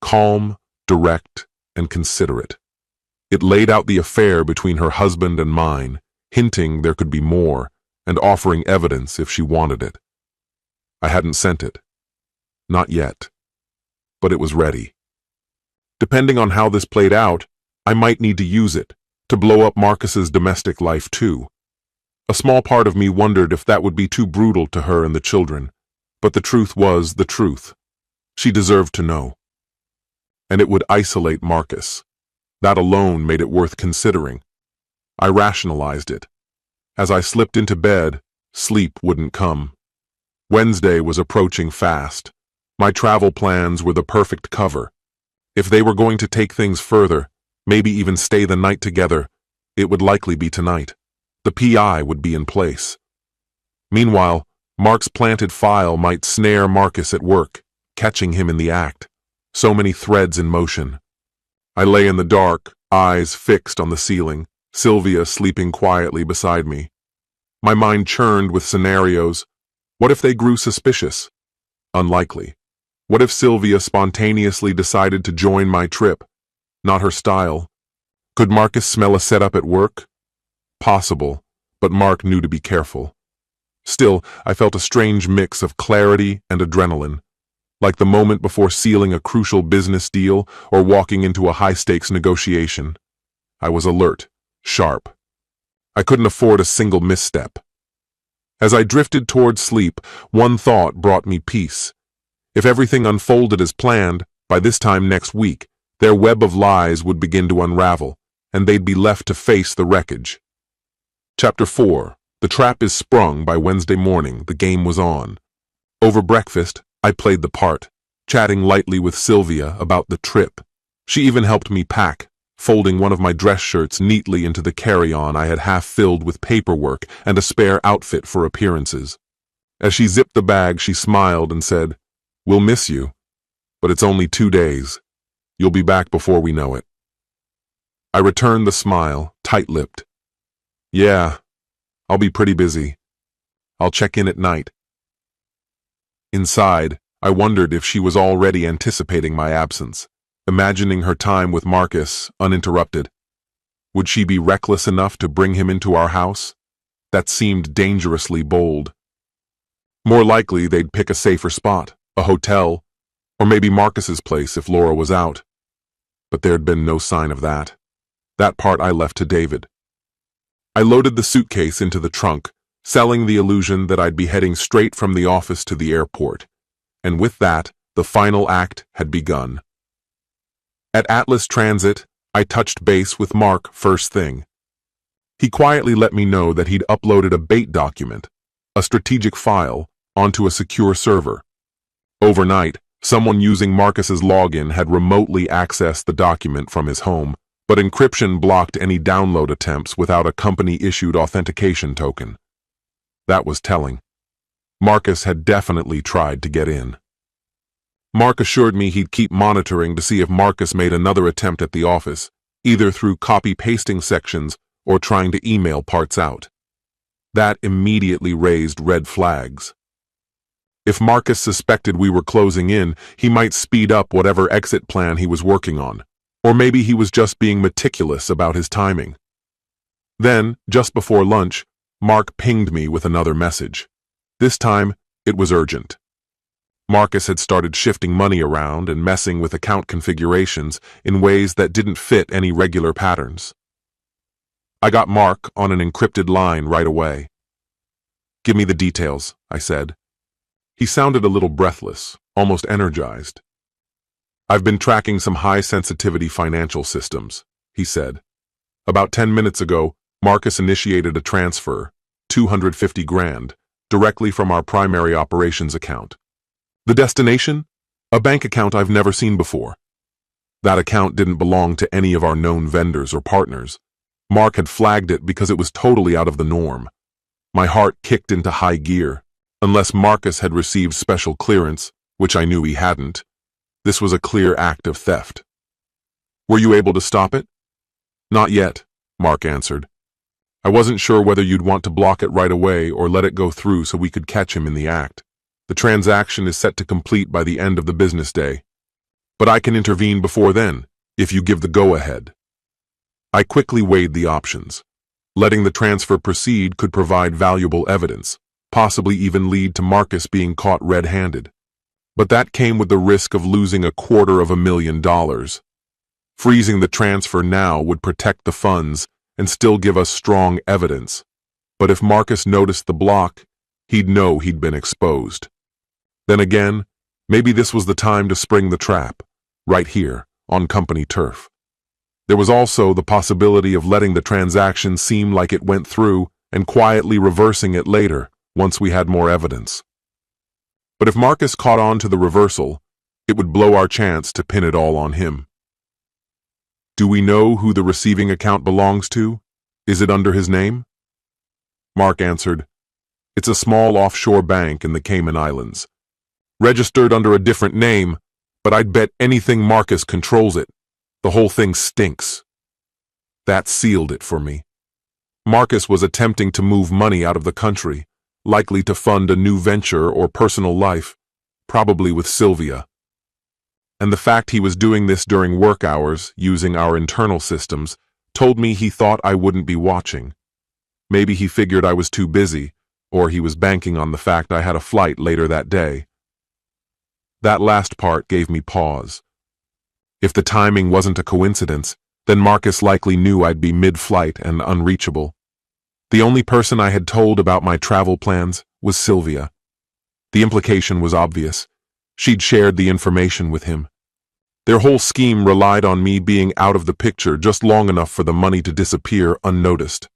Calm, direct, and considerate. It laid out the affair between her husband and mine, hinting there could be more, and offering evidence if she wanted it. I hadn't sent it. Not yet. But it was ready. Depending on how this played out, I might need to use it, to blow up Marcus's domestic life too. A small part of me wondered if that would be too brutal to her and the children, but the truth was the truth. She deserved to know. And it would isolate Marcus. That alone made it worth considering. I rationalized it. As I slipped into bed, sleep wouldn't come. Wednesday was approaching fast. My travel plans were the perfect cover. If they were going to take things further, maybe even stay the night together, it would likely be tonight. The PI would be in place. Meanwhile, Mark's planted file might snare Marcus at work, catching him in the act. So many threads in motion. I lay in the dark, eyes fixed on the ceiling, Sylvia sleeping quietly beside me. My mind churned with scenarios. What if they grew suspicious? Unlikely. What if Sylvia spontaneously decided to join my trip? Not her style. Could Marcus smell a setup at work? Possible, but Mark knew to be careful. Still, I felt a strange mix of clarity and adrenaline, like the moment before sealing a crucial business deal or walking into a high-stakes negotiation. I was alert, sharp. I couldn't afford a single misstep. As I drifted toward sleep, one thought brought me peace. If everything unfolded as planned, by this time next week, their web of lies would begin to unravel, and they'd be left to face the wreckage. Chapter 4. The trap is sprung. By Wednesday morning, the game was on. Over breakfast, I played the part, chatting lightly with Sylvia about the trip. She even helped me pack, folding one of my dress shirts neatly into the carry-on I had half filled with paperwork and a spare outfit for appearances. As she zipped the bag, she smiled and said, "We'll miss you, but it's only 2 days. You'll be back before we know it." I returned the smile, tight-lipped. "Yeah, I'll be pretty busy. I'll check in at night." Inside, I wondered if she was already anticipating my absence, imagining her time with Marcus uninterrupted. Would she be reckless enough to bring him into our house? That seemed dangerously bold. More likely they'd pick a safer spot, a hotel, or maybe Marcus's place if Laura was out. But there'd been no sign of that. That part I left to David. I loaded the suitcase into the trunk, selling the illusion that I'd be heading straight from the office to the airport. And with that, the final act had begun. At Atlas Transit, I touched base with Mark first thing. He quietly let me know that he'd uploaded a bait document, a strategic file, onto a secure server. Overnight, someone using Marcus's login had remotely accessed the document from his home, but encryption blocked any download attempts without a company-issued authentication token. That was telling. Marcus had definitely tried to get in. Mark assured me he'd keep monitoring to see if Marcus made another attempt at the office, either through copy-pasting sections or trying to email parts out. That immediately raised red flags. If Marcus suspected we were closing in, he might speed up whatever exit plan he was working on. Or maybe he was just being meticulous about his timing. Then, just before lunch, Mark pinged me with another message. This time, it was urgent. Marcus had started shifting money around and messing with account configurations in ways that didn't fit any regular patterns. I got Mark on an encrypted line right away. "Give me the details," I said. He sounded a little breathless, almost energized. "I've been tracking some high-sensitivity financial systems," he said. "About 10 minutes ago, Marcus initiated a transfer, $250,000, directly from our primary operations account. The destination? A bank account I've never seen before. That account didn't belong to any of our known vendors or partners. Mark had flagged it because it was totally out of the norm. My heart kicked into high gear. Unless Marcus had received special clearance, which I knew he hadn't, this was a clear act of theft. "Were you able to stop it?" "Not yet," Mark answered. "I wasn't sure whether you'd want to block it right away or let it go through so we could catch him in the act. The transaction is set to complete by the end of the business day. But I can intervene before then, if you give the go-ahead." I quickly weighed the options. Letting the transfer proceed could provide valuable evidence, possibly even lead to Marcus being caught red-handed. But that came with the risk of losing $250,000. Freezing the transfer now would protect the funds and still give us strong evidence. But if Marcus noticed the block, he'd know he'd been exposed. Then again, maybe this was the time to spring the trap, right here, on company turf. There was also the possibility of letting the transaction seem like it went through and quietly reversing it later, once we had more evidence. But if Marcus caught on to the reversal, it would blow our chance to pin it all on him. Do we know who the receiving account belongs to? Is it under his name? Mark answered, It's a small offshore bank in the Cayman Islands. Registered under a different name, but I'd bet anything Marcus controls it. The whole thing stinks. That sealed it for me. Marcus was attempting to move money out of the country, likely to fund a new venture or personal life, probably with Sylvia. And the fact he was doing this during work hours, using our internal systems, told me he thought I wouldn't be watching. Maybe he figured I was too busy, or he was banking on the fact I had a flight later that day. That last part gave me pause. If the timing wasn't a coincidence, then Marcus likely knew I'd be mid-flight and unreachable. The only person I had told about my travel plans was Sylvia. The implication was obvious. She'd shared the information with him. Their whole scheme relied on me being out of the picture just long enough for the money to disappear unnoticed.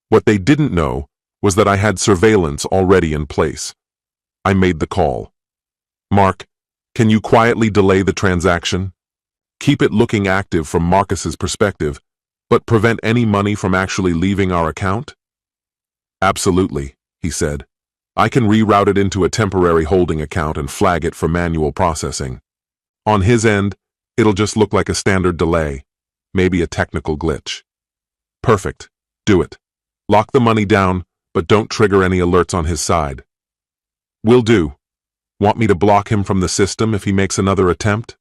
What they didn't know was that I had surveillance already in place. I made the call. Mark, can you quietly delay the transaction? Keep it looking active from Marcus's perspective, but prevent any money from actually leaving our account? Absolutely, he said. I can reroute it into a temporary holding account and flag it for manual processing. On his end, it'll just look like a standard delay, maybe a technical glitch. Perfect. Do it. Lock the money down, but don't trigger any alerts on his side. Will do. Want me to block him from the system if he makes another attempt?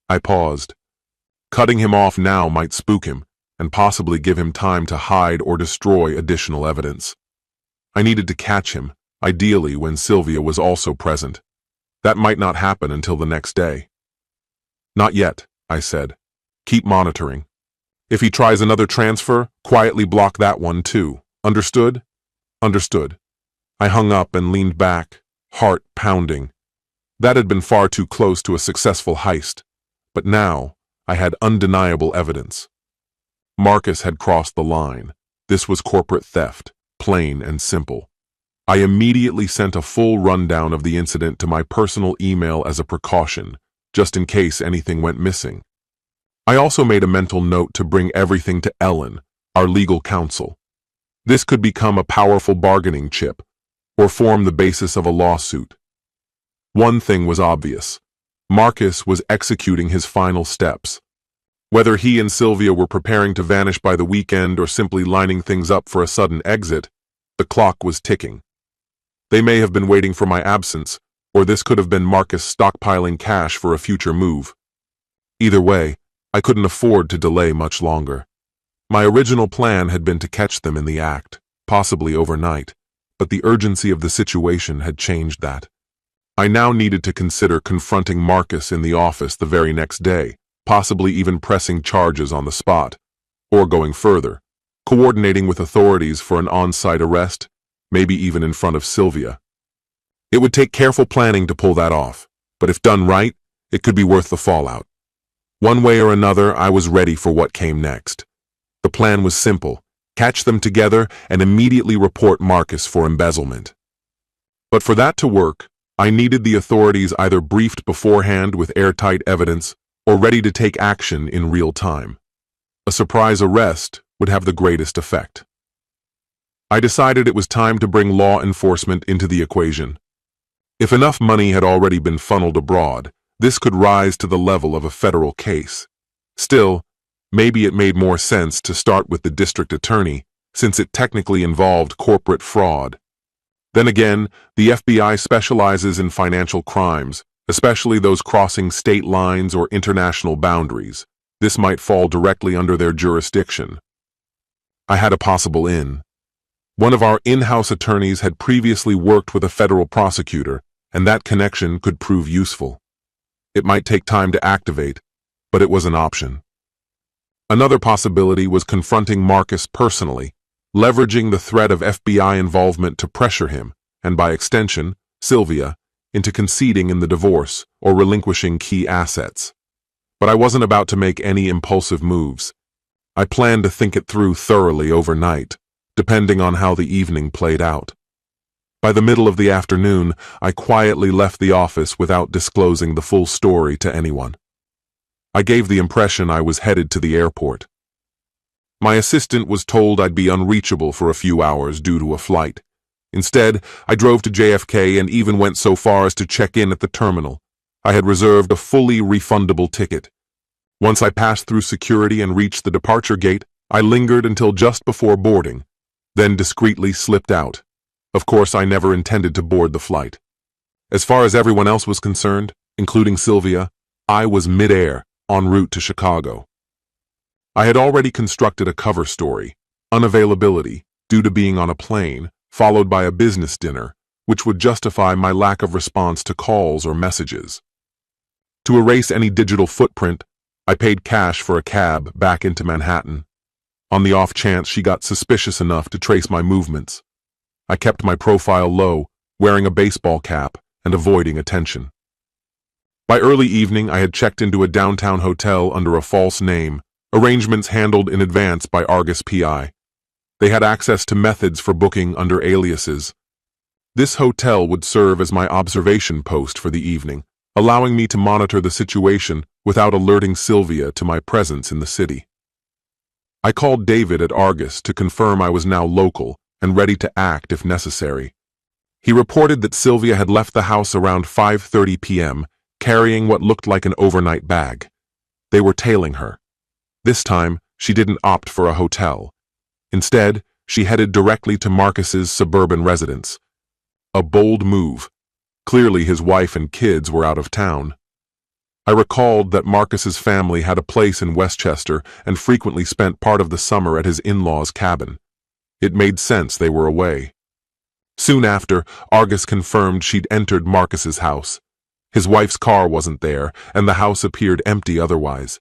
I paused. Cutting him off now might spook him, and possibly give him time to hide or destroy additional evidence. I needed to catch him, ideally when Sylvia was also present. That might not happen until the next day. Not yet, I said. Keep monitoring. If he tries another transfer, quietly block that one too. Understood? Understood. I hung up and leaned back, heart pounding. That had been far too close to a successful heist, but now I had undeniable evidence. Marcus had crossed the line. This was corporate theft, plain and simple. I immediately sent a full rundown of the incident to my personal email as a precaution, just in case anything went missing. I also made a mental note to bring everything to Ellen, our legal counsel. This could become a powerful bargaining chip, or form the basis of a lawsuit. One thing was obvious. Marcus was executing his final steps. Whether he and Sylvia were preparing to vanish by the weekend or simply lining things up for a sudden exit, the clock was ticking. They may have been waiting for my absence, or this could have been Marcus stockpiling cash for a future move. Either way, I couldn't afford to delay much longer. My original plan had been to catch them in the act, possibly overnight, but the urgency of the situation had changed that. I now needed to consider confronting Marcus in the office the very next day, possibly even pressing charges on the spot, or going further, coordinating with authorities for an on-site arrest, maybe even in front of Sylvia. It would take careful planning to pull that off, but if done right, it could be worth the fallout. One way or another, I was ready for what came next. The plan was simple: catch them together and immediately report Marcus for embezzlement. But for that to work, I needed the authorities either briefed beforehand with airtight evidence or ready to take action in real time. A surprise arrest would have the greatest effect. I decided it was time to bring law enforcement into the equation. If enough money had already been funneled abroad, this could rise to the level of a federal case. Still, maybe it made more sense to start with the district attorney, since it technically involved corporate fraud. Then again, the FBI specializes in financial crimes, especially those crossing state lines or international boundaries. This might fall directly under their jurisdiction. I had a possible in. One of our in-house attorneys had previously worked with a federal prosecutor, and that connection could prove useful. It might take time to activate, but it was an option. Another possibility was confronting Marcus personally, leveraging the threat of FBI involvement to pressure him, and by extension, Sylvia, into conceding in the divorce or relinquishing key assets. But I wasn't about to make any impulsive moves. I planned to think it through thoroughly overnight, depending on how the evening played out. By the middle of the afternoon, I quietly left the office without disclosing the full story to anyone. I gave the impression I was headed to the airport. My assistant was told I'd be unreachable for a few hours due to a flight. Instead, I drove to JFK and even went so far as to check in at the terminal. I had reserved a fully refundable ticket. Once I passed through security and reached the departure gate, I lingered until just before boarding, then discreetly slipped out. Of course, I never intended to board the flight. As far as everyone else was concerned, including Sylvia, I was mid-air, en route to Chicago. I had already constructed a cover story, unavailability, due to being on a plane, followed by a business dinner, which would justify my lack of response to calls or messages. To erase any digital footprint, I paid cash for a cab back into Manhattan. On the off chance she got suspicious enough to trace my movements, I kept my profile low, wearing a baseball cap and avoiding attention. By early evening, I had checked into a downtown hotel under a false name, arrangements handled in advance by Argus PI. They had access to methods for booking under aliases. This hotel would serve as my observation post for the evening, allowing me to monitor the situation without alerting Sylvia to my presence in the city. I called David at Argus to confirm I was now local and ready to act if necessary. He reported that Sylvia had left the house around 5:30 p.m., carrying what looked like an overnight bag. They were tailing her. This time, she didn't opt for a hotel. Instead, she headed directly to Marcus's suburban residence. A bold move. Clearly his wife and kids were out of town. I recalled that Marcus's family had a place in Westchester and frequently spent part of the summer at his in-laws' cabin. It made sense they were away. Soon after, Argus confirmed she'd entered Marcus's house. His wife's car wasn't there, and the house appeared empty otherwise.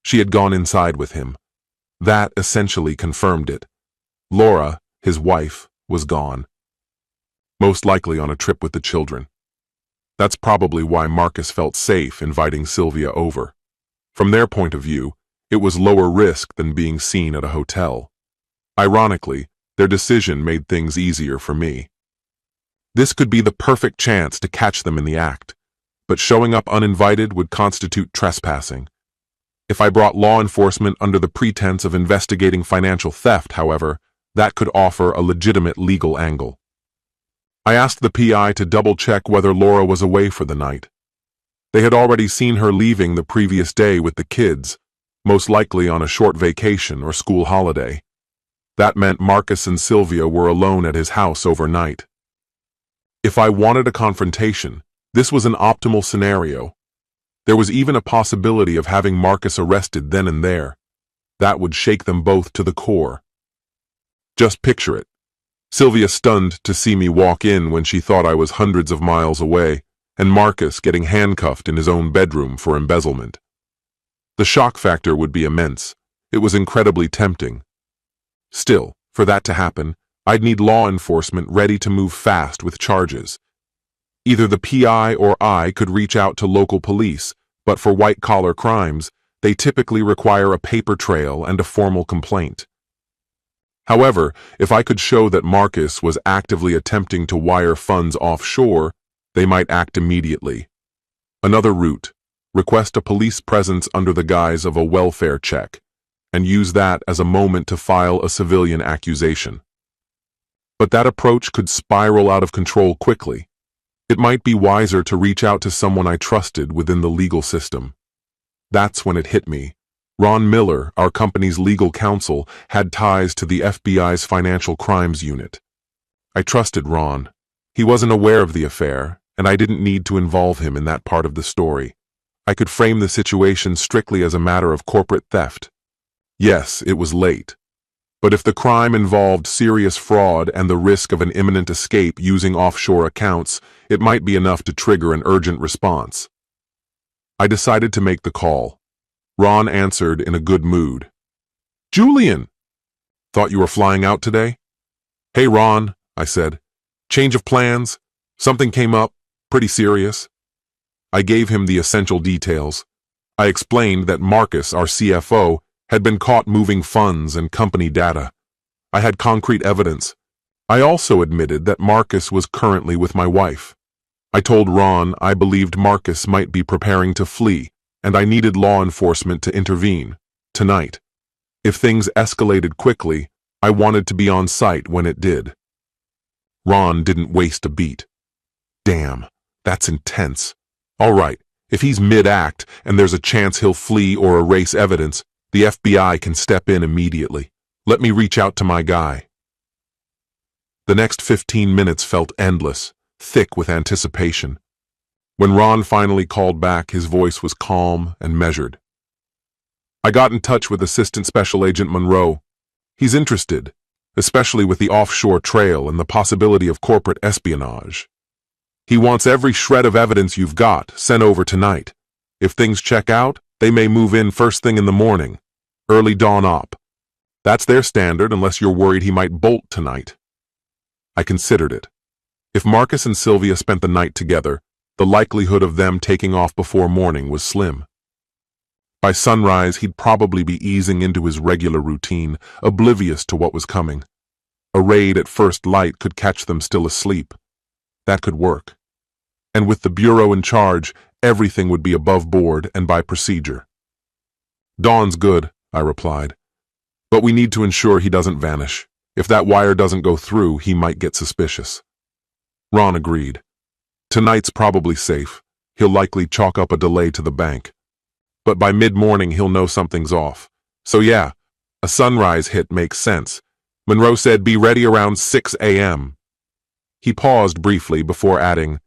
She had gone inside with him. That essentially confirmed it. Laura, his wife, was gone. Most likely on a trip with the children. That's probably why Marcus felt safe inviting Sylvia over. From their point of view, it was lower risk than being seen at a hotel. Ironically, their decision made things easier for me. This could be the perfect chance to catch them in the act, but showing up uninvited would constitute trespassing. If I brought law enforcement under the pretense of investigating financial theft, however, that could offer a legitimate legal angle. I asked the PI to double-check whether Laura was away for the night. They had already seen her leaving the previous day with the kids, most likely on a short vacation or school holiday. That meant Marcus and Sylvia were alone at his house overnight. If I wanted a confrontation, this was an optimal scenario. There was even a possibility of having Marcus arrested then and there. That would shake them both to the core. Just picture it. Sylvia stunned to see me walk in when she thought I was hundreds of miles away, and Marcus getting handcuffed in his own bedroom for embezzlement. The shock factor would be immense. It was incredibly tempting. Still, for that to happen, I'd need law enforcement ready to move fast with charges. Either the PI or I could reach out to local police, but for white-collar crimes, they typically require a paper trail and a formal complaint. However, if I could show that Marcus was actively attempting to wire funds offshore, they might act immediately. Another route: request a police presence under the guise of a welfare check, and use that as a moment to file a civilian accusation. But that approach could spiral out of control quickly. It might be wiser to reach out to someone I trusted within the legal system. That's when it hit me. Ron Miller, our company's legal counsel, had ties to the FBI's Financial Crimes Unit. I trusted Ron. He wasn't aware of the affair, and I didn't need to involve him in that part of the story. I could frame the situation strictly as a matter of corporate theft. Yes, it was late. But if the crime involved serious fraud and the risk of an imminent escape using offshore accounts, it might be enough to trigger an urgent response. I decided to make the call. Ron answered in a good mood. "Julian! Thought you were flying out today?" "Hey, Ron," I said. "Change of plans? Something came up, pretty serious." I gave him the essential details. I explained that Marcus, our CFO, had been caught moving funds and company data. I had concrete evidence. I also admitted that Marcus was currently with my wife. I told Ron I believed Marcus might be preparing to flee, and I needed law enforcement to intervene, tonight. If things escalated quickly, I wanted to be on site when it did. Ron didn't waste a beat. "Damn, that's intense. All right, if he's mid-act and there's a chance he'll flee or erase evidence, the FBI can step in immediately. Let me reach out to my guy." The next 15 minutes felt endless, thick with anticipation. When Ron finally called back, his voice was calm and measured. "I got in touch with Assistant Special Agent Monroe. He's interested, especially with the offshore trail and the possibility of corporate espionage. He wants every shred of evidence you've got sent over tonight. If things check out, they may move in first thing in the morning, early dawn op. That's their standard unless you're worried he might bolt tonight." I considered it. If Marcus and Sylvia spent the night together, the likelihood of them taking off before morning was slim. By sunrise, he'd probably be easing into his regular routine, oblivious to what was coming. A raid at first light could catch them still asleep. That could work. And with the Bureau in charge, everything would be above board and by procedure. "Dawn's good," I replied. "But we need to ensure he doesn't vanish. If that wire doesn't go through, he might get suspicious." Ron agreed. "Tonight's probably safe. He'll likely chalk up a delay to the bank. But by mid-morning, he'll know something's off. So yeah, a sunrise hit makes sense. Monroe said be ready around 6 a.m. He paused briefly before adding,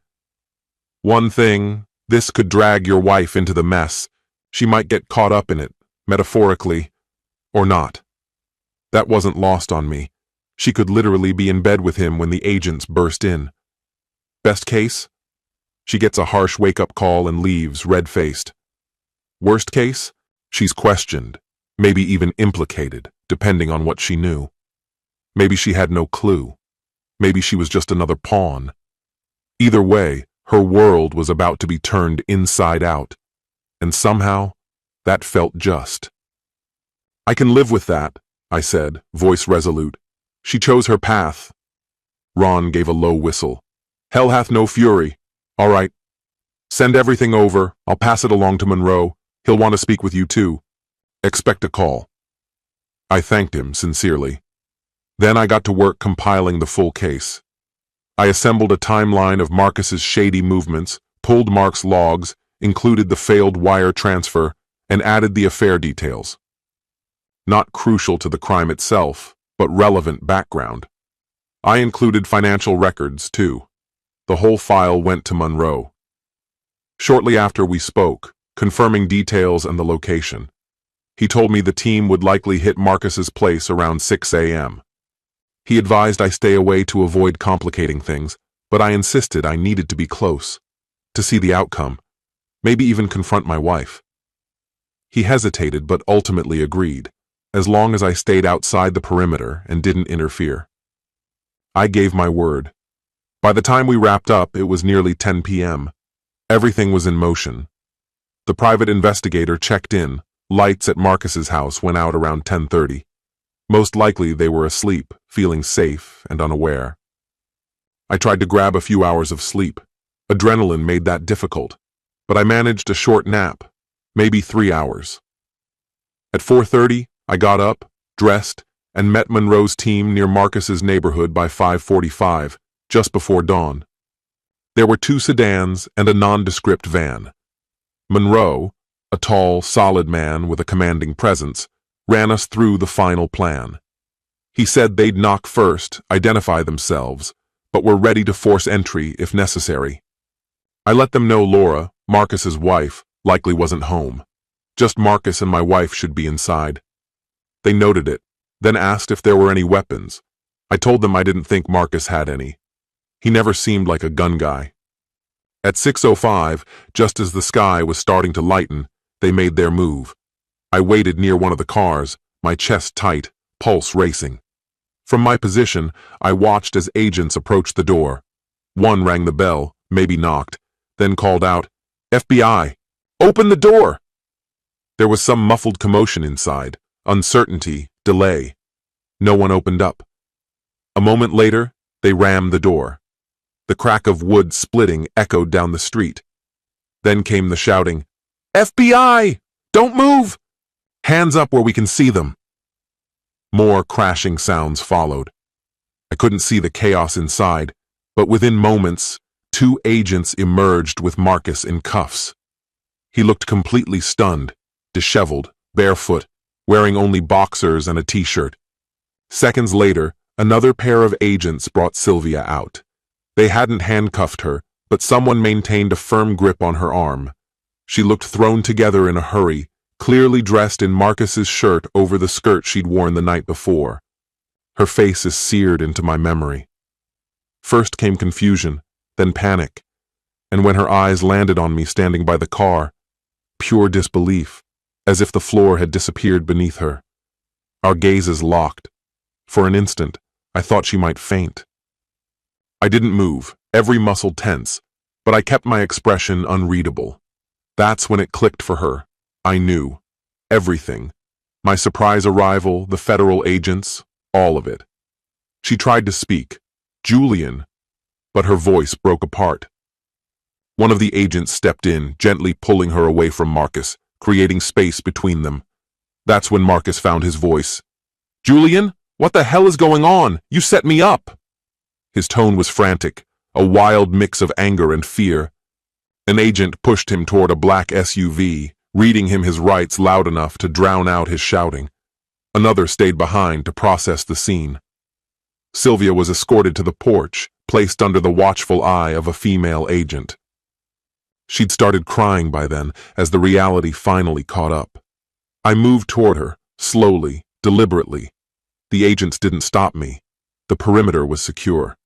"One thing, this could drag your wife into the mess. She might get caught up in it, metaphorically, or not." That wasn't lost on me. She could literally be in bed with him when the agents burst in. Best case? She gets a harsh wake-up call and leaves, red-faced. Worst case? She's questioned, maybe even implicated, depending on what she knew. Maybe she had no clue. Maybe she was just another pawn. Either way, her world was about to be turned inside out. And somehow, that felt just. "I can live with that," I said, voice resolute. "She chose her path." Ron gave a low whistle. "Hell hath no fury. All right. Send everything over. I'll pass it along to Monroe. He'll want to speak with you too. Expect a call." I thanked him sincerely. Then I got to work compiling the full case. I assembled a timeline of Marcus's shady movements, pulled Mark's logs, included the failed wire transfer, and added the affair details. Not crucial to the crime itself, but relevant background. I included financial records, too. The whole file went to Monroe. Shortly after we spoke, confirming details and the location. He told me the team would likely hit Marcus's place around 6 a.m. He advised I stay away to avoid complicating things, but I insisted I needed to be close, to see the outcome, maybe even confront my wife. He hesitated but ultimately agreed, as long as I stayed outside the perimeter and didn't interfere. I gave my word. By the time we wrapped up, it was nearly 10 p.m. Everything was in motion. The private investigator checked in. Lights at Marcus's house went out around 10:30. Most likely they were asleep, feeling safe and unaware. I tried to grab a few hours of sleep. Adrenaline made that difficult, but I managed a short nap, maybe 3 hours. At 4:30, I got up, dressed, and met Monroe's team near Marcus's neighborhood by 5:45, just before dawn. There were 2 sedans and a nondescript van. Monroe, a tall, solid man with a commanding presence, ran us through the final plan. He said they'd knock first, identify themselves, but were ready to force entry if necessary. I let them know Laura, Marcus's wife, Likely wasn't home. Just Marcus and my wife should be inside. They noted it, then asked if there were any weapons. I told them I didn't think Marcus had any. He never seemed like a gun guy. At 6:05, just as the sky was starting to lighten, they made their move. I waited near one of the cars, my chest tight, pulse racing. From my position, I watched as agents approached the door. One rang the bell, maybe knocked, then called out, "FBI! Open the door!" There was some muffled commotion inside, uncertainty, delay. No one opened up. A moment later, they rammed the door. The crack of wood splitting echoed down the street. Then came the shouting, "FBI! Don't move! Hands up where we can see them!" More crashing sounds followed. I couldn't see the chaos inside, but within moments, 2 agents emerged with Marcus in cuffs. He looked completely stunned, disheveled, barefoot, wearing only boxers and a t-shirt. Seconds later, another pair of agents brought Sylvia out. They hadn't handcuffed her, but someone maintained a firm grip on her arm. She looked thrown together in a hurry, clearly dressed in Marcus's shirt over the skirt she'd worn the night before. Her face is seared into my memory. First came confusion, then panic, and when her eyes landed on me standing by the car, pure disbelief, as if the floor had disappeared beneath her. Our gazes locked. For an instant, I thought she might faint. I didn't move, every muscle tense, but I kept my expression unreadable. That's when it clicked for her. I knew. Everything. My surprise arrival, the federal agents, all of it. She tried to speak. "Julian," but her voice broke apart. One of the agents stepped in, gently pulling her away from Marcus, creating space between them. That's when Marcus found his voice. "Julian, what the hell is going on? You set me up!" His tone was frantic, a wild mix of anger and fear. An agent pushed him toward a black SUV, reading him his rights loud enough to drown out his shouting. Another stayed behind to process the scene. Sylvia was escorted to the porch, placed under the watchful eye of a female agent. She'd started crying by then, as the reality finally caught up. I moved toward her, slowly, deliberately. The agents didn't stop me. The perimeter was secure.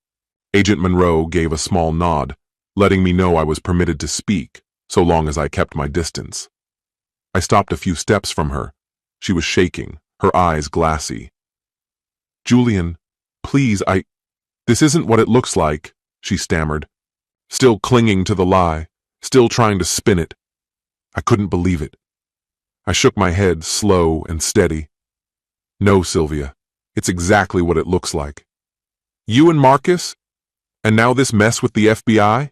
Agent Monroe gave a small nod, letting me know I was permitted to speak, so long as I kept my distance. I stopped a few steps from her. She was shaking, her eyes glassy. "Julian, please, this isn't what it looks like," she stammered, still clinging to the lie, still trying to spin it. I couldn't believe it. I shook my head, slow and steady. "No, Sylvia, it's exactly what it looks like. You and Marcus? And now this mess with the FBI?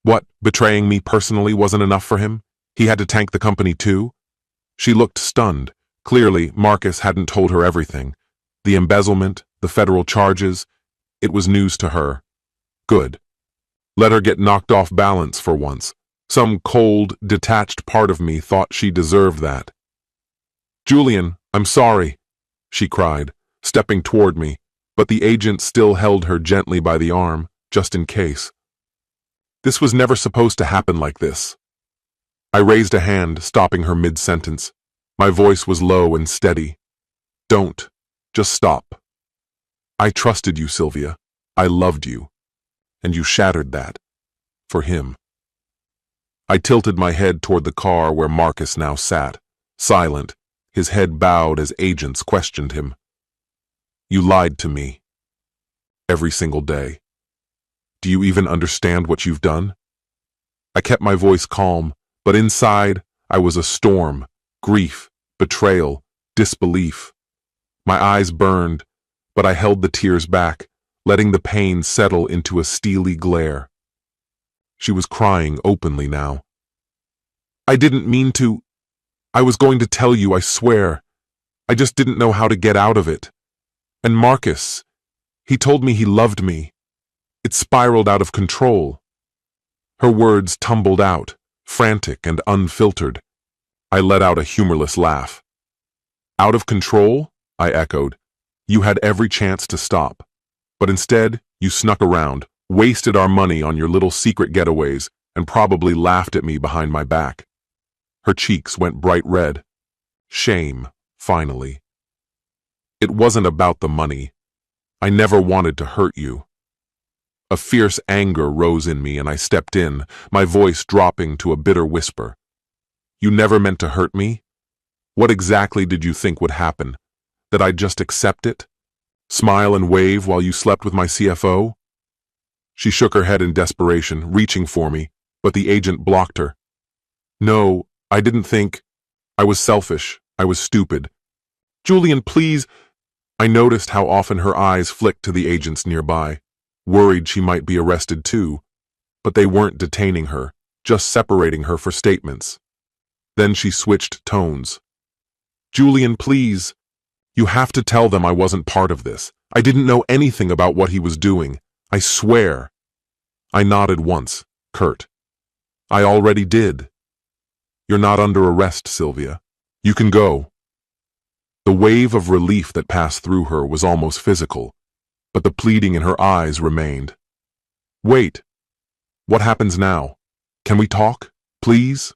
What, betraying me personally wasn't enough for him? He had to tank the company too?" She looked stunned. Clearly, Marcus hadn't told her everything. The embezzlement, the federal charges, it was news to her. Good. Let her get knocked off balance for once. Some cold, detached part of me thought she deserved that. "Julian, I'm sorry," she cried, stepping toward me, but the agent still held her gently by the arm, just in case. This was never supposed to happen like this. I raised a hand, stopping her mid-sentence. My voice was low and steady. "Don't. Just stop. I trusted you, Sylvia. I loved you. And you shattered that. For him." I tilted my head toward the car where Marcus now sat, silent, his head bowed as agents questioned him. "You lied to me. Every single day. Do you even understand what you've done?" I kept my voice calm, but inside I was a storm, grief, betrayal, disbelief. My eyes burned, but I held the tears back, letting the pain settle into a steely glare. She was crying openly now. "I didn't mean to. I was going to tell you, I swear. I just didn't know how to get out of it. And Marcus, he told me he loved me. It spiraled out of control." Her words tumbled out, frantic and unfiltered. I let out a humorless laugh. "Out of control?" I echoed. "You had every chance to stop. But instead, you snuck around, wasted our money on your little secret getaways, and probably laughed at me behind my back. Her cheeks went bright red. Shame, finally. It wasn't about the money. I never wanted to hurt you. A fierce anger rose in me and I stepped in, my voice dropping to a bitter whisper. You never meant to hurt me? What exactly did you think would happen? That I'd just accept it? Smile and wave while you slept with my CFO? She shook her head in desperation, reaching for me, but the agent blocked her. No, I didn't think. I was selfish. I was stupid. Julian, please. I noticed how often her eyes flicked to the agents nearby, worried she might be arrested too, but they weren't detaining her, just separating her for statements. Then she switched tones. Julian, please. You have to tell them I wasn't part of this. I didn't know anything about what he was doing. I swear. I nodded once, curt. I already did. You're not under arrest, Sylvia. You can go. The wave of relief that passed through her was almost physical, but the pleading in her eyes remained. Wait. What happens now? Can we talk, please?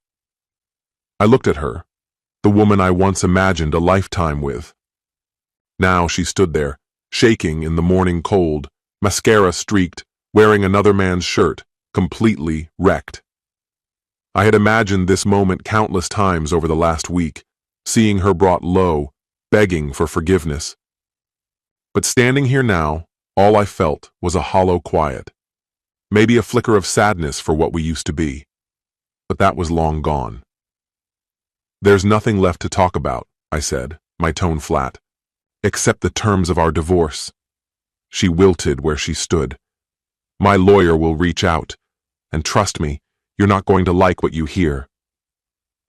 I looked at her, the woman I once imagined a lifetime with. Now she stood there, shaking in the morning cold, mascara streaked, wearing another man's shirt, completely wrecked. I had imagined this moment countless times over the last week, seeing her brought low, begging for forgiveness. But standing here now, all I felt was a hollow quiet, maybe a flicker of sadness for what we used to be. But that was long gone. There's nothing left to talk about, I said, my tone flat, except the terms of our divorce. She wilted where she stood. My lawyer will reach out, and trust me, you're not going to like what you hear.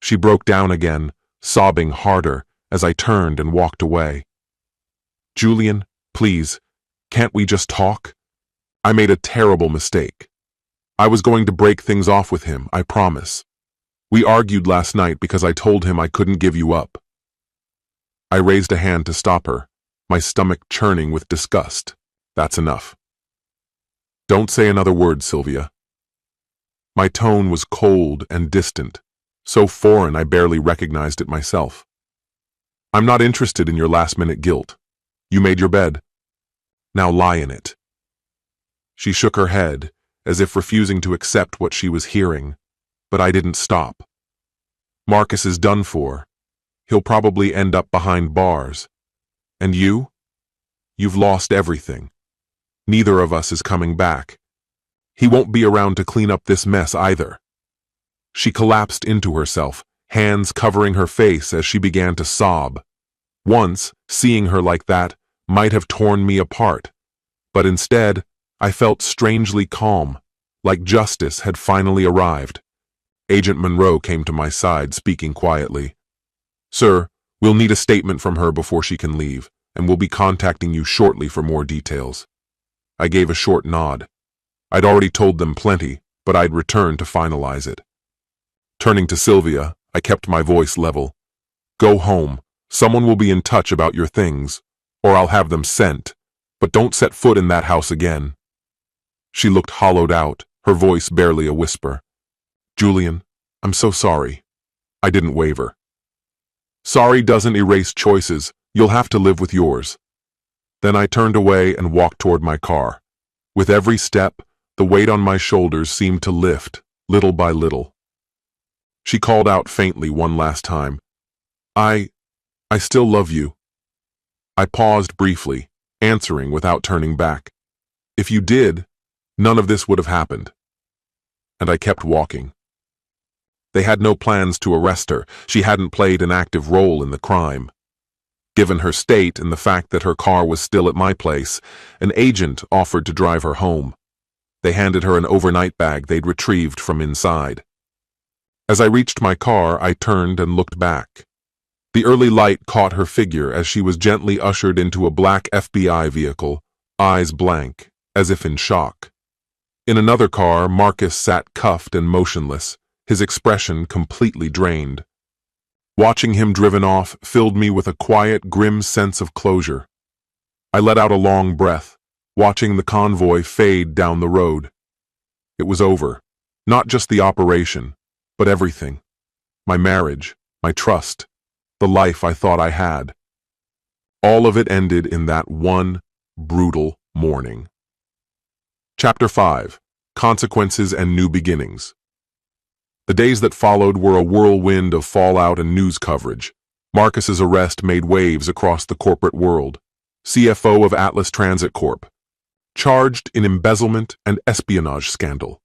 She broke down again, sobbing harder as I turned and walked away. Julian, please, can't we just talk? I made a terrible mistake. I was going to break things off with him, I promise. We argued last night because I told him I couldn't give you up. I raised a hand to stop her, my stomach churning with disgust. That's enough. Don't say another word, Sylvia. My tone was cold and distant, so foreign I barely recognized it myself. I'm not interested in your last-minute guilt. You made your bed. Now lie in it. She shook her head, as if refusing to accept what she was hearing, but I didn't stop. Marcus is done for. He'll probably end up behind bars. And you? You've lost everything. Neither of us is coming back. He won't be around to clean up this mess either. She collapsed into herself, hands covering her face as she began to sob. Once, seeing her like that might have torn me apart, but instead, I felt strangely calm, like justice had finally arrived. Agent Monroe came to my side, speaking quietly. Sir, we'll need a statement from her before she can leave, and we'll be contacting you shortly for more details. I gave a short nod. I'd already told them plenty, but I'd return to finalize it. Turning to Sylvia, I kept my voice level. Go home. Someone will be in touch about your things, or I'll have them sent, but don't set foot in that house again. She looked hollowed out, her voice barely a whisper. Julian, I'm so sorry. I didn't waver. Sorry doesn't erase choices. You'll have to live with yours. Then I turned away and walked toward my car. With every step, the weight on my shoulders seemed to lift, little by little. She called out faintly one last time. I still love you. I paused briefly, answering without turning back. If you did, none of this would have happened. And I kept walking. They had no plans to arrest her. She hadn't played an active role in the crime. Given her state and the fact that her car was still at my place, an agent offered to drive her home. They handed her an overnight bag they'd retrieved from inside. As I reached my car, I turned and looked back. The early light caught her figure as she was gently ushered into a black FBI vehicle, eyes blank, as if in shock. In another car, Marcus sat cuffed and motionless, his expression completely drained. Watching him driven off filled me with a quiet, grim sense of closure. I let out a long breath, watching the convoy fade down the road. It was over. Not just the operation, but everything. my marriage, my trust, the life I thought I had. All of it ended in that one brutal morning. Chapter 5. Consequences and New Beginnings. The days that followed were a whirlwind of fallout and news coverage. Marcus's arrest made waves across the corporate world. CFO of Atlas Transit Corp. Charged in embezzlement and espionage scandal.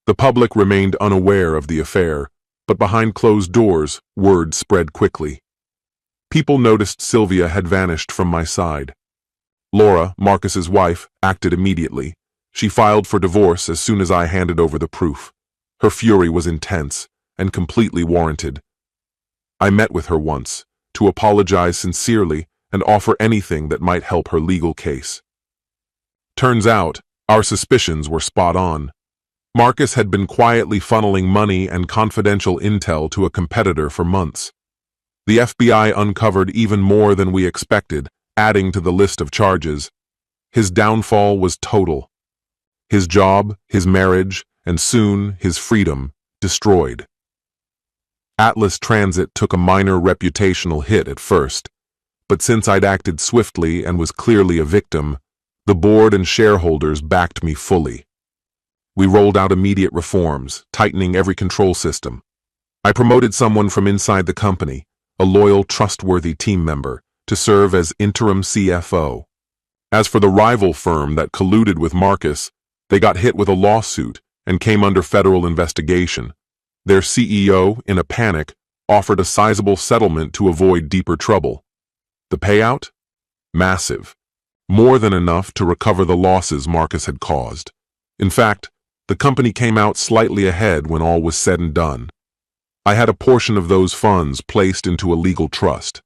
The public remained unaware of the affair, but behind closed doors, word spread quickly. People noticed Sylvia had vanished from my side. Laura, Marcus's wife, acted immediately. She filed for divorce as soon as I handed over the proof. Her fury was intense and completely warranted. I met with her once to apologize sincerely and offer anything that might help her legal case. Turns out, our suspicions were spot on. Marcus had been quietly funneling money and confidential intel to a competitor for months. The FBI uncovered even more than we expected, adding to the list of charges. His downfall was total. His job, his marriage, and soon his freedom destroyed. Atlas Transit took a minor reputational hit at first, but since I'd acted swiftly and was clearly a victim, the board and shareholders backed me fully. We rolled out immediate reforms, tightening every control system. I promoted someone from inside the company, a loyal, trustworthy team member, to serve as interim CFO. As for the rival firm that colluded with Marcus, they got hit with a lawsuit and came under federal investigation. Their CEO, in a panic, offered a sizable settlement to avoid deeper trouble. The payout? Massive. More than enough to recover the losses Marcus had caused. In fact, the company came out slightly ahead when all was said and done. I had a portion of those funds placed into a legal trust.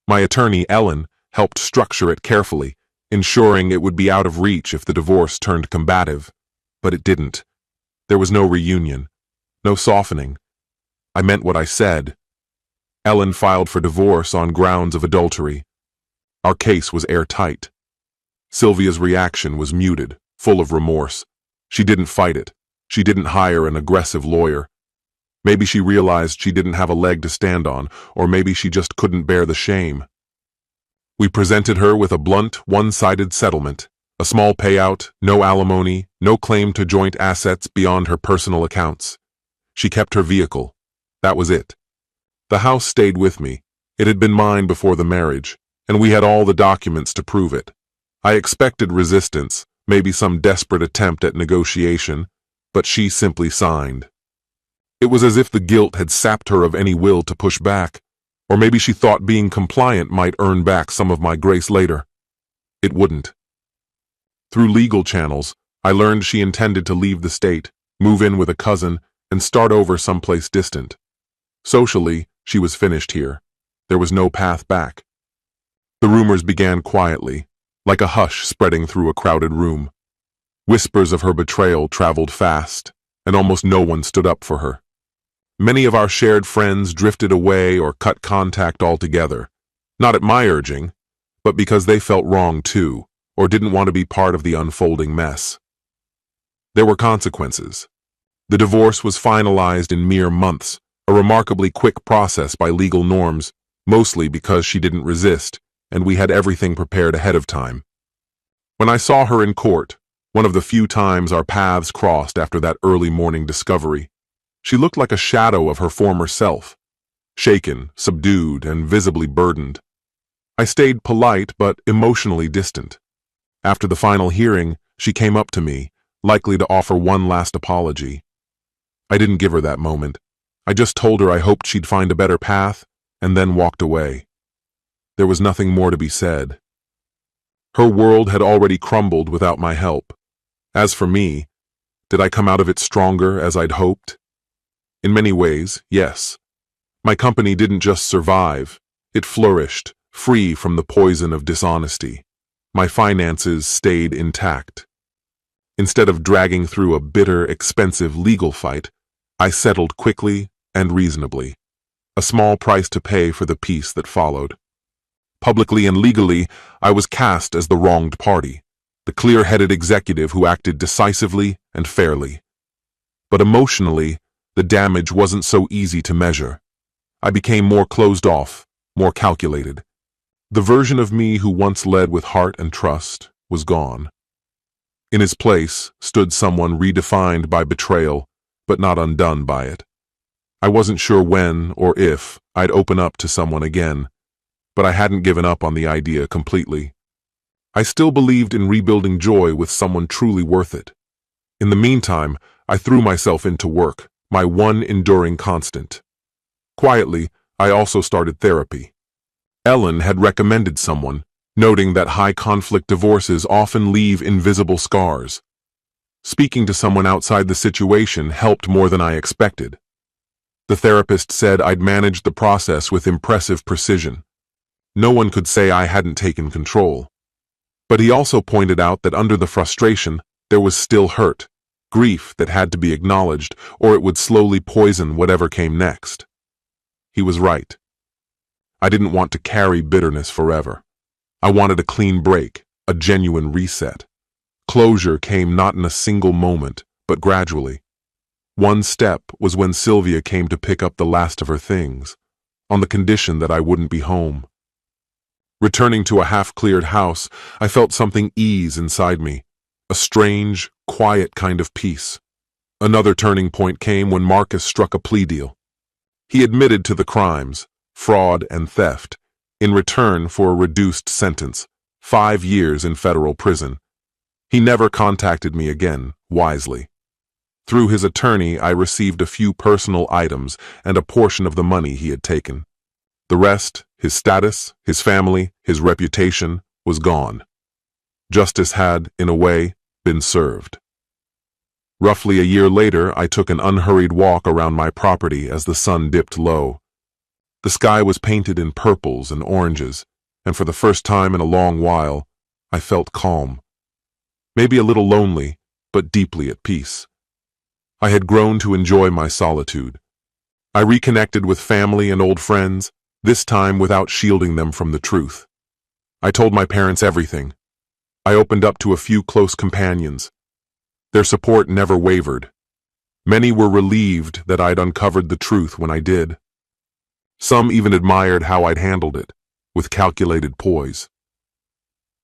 My attorney, Ellen, helped structure it carefully, ensuring it would be out of reach if the divorce turned combative. But it didn't. There was no reunion, no softening. I meant what I said. Ellen filed for divorce on grounds of adultery. Our case was airtight. Sylvia's reaction was muted, full of remorse. She didn't fight it. She didn't hire an aggressive lawyer. Maybe she realized she didn't have a leg to stand on, or maybe she just couldn't bear the shame. We presented her with a blunt, one-sided settlement, a small payout, no alimony, no claim to joint assets beyond her personal accounts. She kept her vehicle. That was it. The house stayed with me. It had been mine before the marriage, and we had all the documents to prove it. I expected resistance, maybe some desperate attempt at negotiation, but she simply signed. It was as if the guilt had sapped her of any will to push back, or maybe she thought being compliant might earn back some of my grace later. It wouldn't. Through legal channels, I learned she intended to leave the state, move in with a cousin, and start over someplace distant. Socially, she was finished here. There was no path back. The rumors began quietly, like a hush spreading through a crowded room. Whispers of her betrayal traveled fast, and almost no one stood up for her. Many of our shared friends drifted away or cut contact altogether, not at my urging, but because they felt wrong too, or didn't want to be part of the unfolding mess. There were consequences. The divorce was finalized in mere months, a remarkably quick process by legal norms, mostly because she didn't resist, and we had everything prepared ahead of time. When I saw her in court, one of the few times our paths crossed after that early morning discovery, she looked like a shadow of her former self, shaken, subdued, and visibly burdened. I stayed polite but emotionally distant. After the final hearing, she came up to me, likely to offer one last apology. I didn't give her that moment. I just told her I hoped she'd find a better path, and then walked away. There was nothing more to be said. Her world had already crumbled without my help. As for me, did I come out of it stronger as I'd hoped? In many ways, yes. My company didn't just survive, it flourished, free from the poison of dishonesty. My finances stayed intact. Instead of dragging through a bitter, expensive legal fight, I settled quickly and reasonably, a small price to pay for the peace that followed. Publicly and legally, I was cast as the wronged party, the clear-headed executive who acted decisively and fairly. But emotionally, The damage wasn't so easy to measure. I became more closed off, more calculated. The version of me who once led with heart and trust was gone. In his place stood someone redefined by betrayal, but not undone by it. I wasn't sure when or if I'd open up to someone again, but I hadn't given up on the idea completely. I still believed in rebuilding joy with someone truly worth it. In the meantime, I threw myself into work, my one enduring constant. Quietly, I also started therapy. Ellen had recommended someone, noting that high-conflict divorces often leave invisible scars. Speaking to someone outside the situation helped more than I expected. The therapist said I'd managed the process with impressive precision. No one could say I hadn't taken control. But he also pointed out that under the frustration, there was still hurt, grief that had to be acknowledged, or it would slowly poison whatever came next. He was right. I didn't want to carry bitterness forever. I wanted a clean break, a genuine reset. Closure came not in a single moment, but gradually. One step was when Sylvia came to pick up the last of her things, on the condition that I wouldn't be home. Returning to a half-cleared house, I felt something ease inside me, a strange, quiet kind of peace. Another turning point came when Marcus struck a plea deal. He admitted to the crimes, fraud and theft, in return for a reduced sentence, 5 years in federal prison. He never contacted me again, wisely. Through his attorney, I received a few personal items and a portion of the money he had taken. The rest, his status, his family, his reputation, was gone. Justice had, in a way, been served. Roughly a year later, I took an unhurried walk around my property as the sun dipped low. The sky was painted in purples and oranges, and for the first time in a long while, I felt calm. Maybe a little lonely, but deeply at peace. I had grown to enjoy my solitude. I reconnected with family and old friends, this time without shielding them from the truth. I told my parents everything. I opened up to a few close companions. Their support never wavered. Many were relieved that I'd uncovered the truth when I did. Some even admired how I'd handled it, with calculated poise.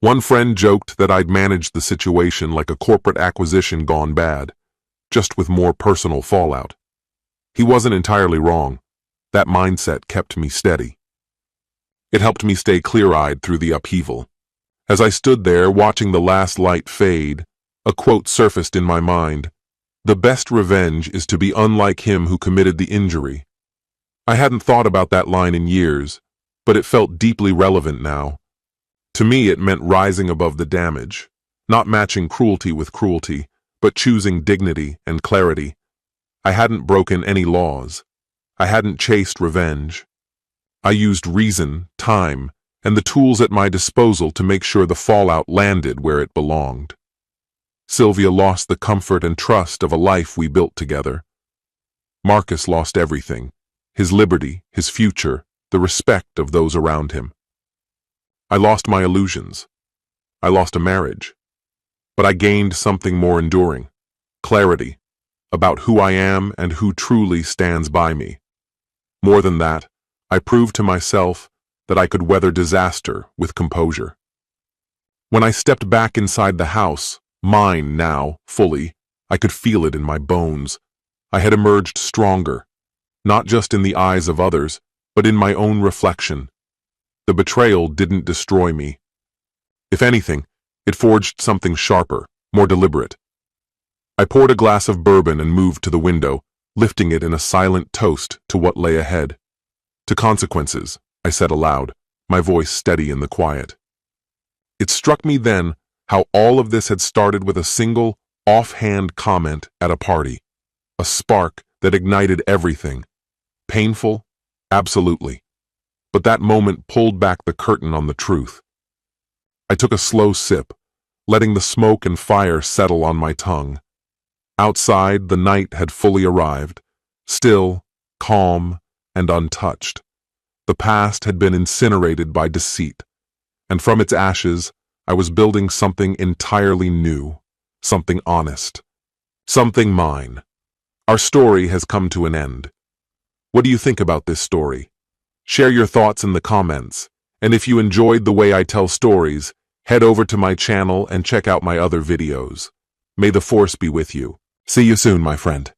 One friend joked that I'd managed the situation like a corporate acquisition gone bad, just with more personal fallout. He wasn't entirely wrong. That mindset kept me steady. It helped me stay clear-eyed through the upheaval. As I stood there watching the last light fade, a quote surfaced in my mind: "The best revenge is to be unlike him who committed the injury." I hadn't thought about that line in years, but it felt deeply relevant now. To me, it meant rising above the damage, not matching cruelty with cruelty, but choosing dignity and clarity. I hadn't broken any laws. I hadn't chased revenge. I used reason, time, and the tools at my disposal to make sure the fallout landed where it belonged. Sylvia lost the comfort and trust of a life we built together. Marcus lost everything: his liberty, his future, the respect of those around him. I lost my illusions. I lost a marriage. But I gained something more enduring: clarity about who I am and who truly stands by me. More than that, I proved to myself that I could weather disaster with composure. When I stepped back inside the house, mine now, fully, I could feel it in my bones. I had emerged stronger, not just in the eyes of others, but in my own reflection. The betrayal didn't destroy me. If anything, it forged something sharper, more deliberate. I poured a glass of bourbon and moved to the window, lifting it in a silent toast to what lay ahead. To consequences, I said aloud, my voice steady in the quiet. It struck me then how all of this had started with a single, offhand comment at a party. A spark that ignited everything. Painful? Absolutely. But that moment pulled back the curtain on the truth. I took a slow sip, letting the smoke and fire settle on my tongue. Outside, the night had fully arrived, still, calm, and untouched. The past had been incinerated by deceit, and from its ashes, I was building something entirely new, something honest, something mine. Our story has come to an end. What do you think about this story? Share your thoughts in the comments. And if you enjoyed the way I tell stories, head over to my channel and check out my other videos. May the force be with you. See you soon, my friend.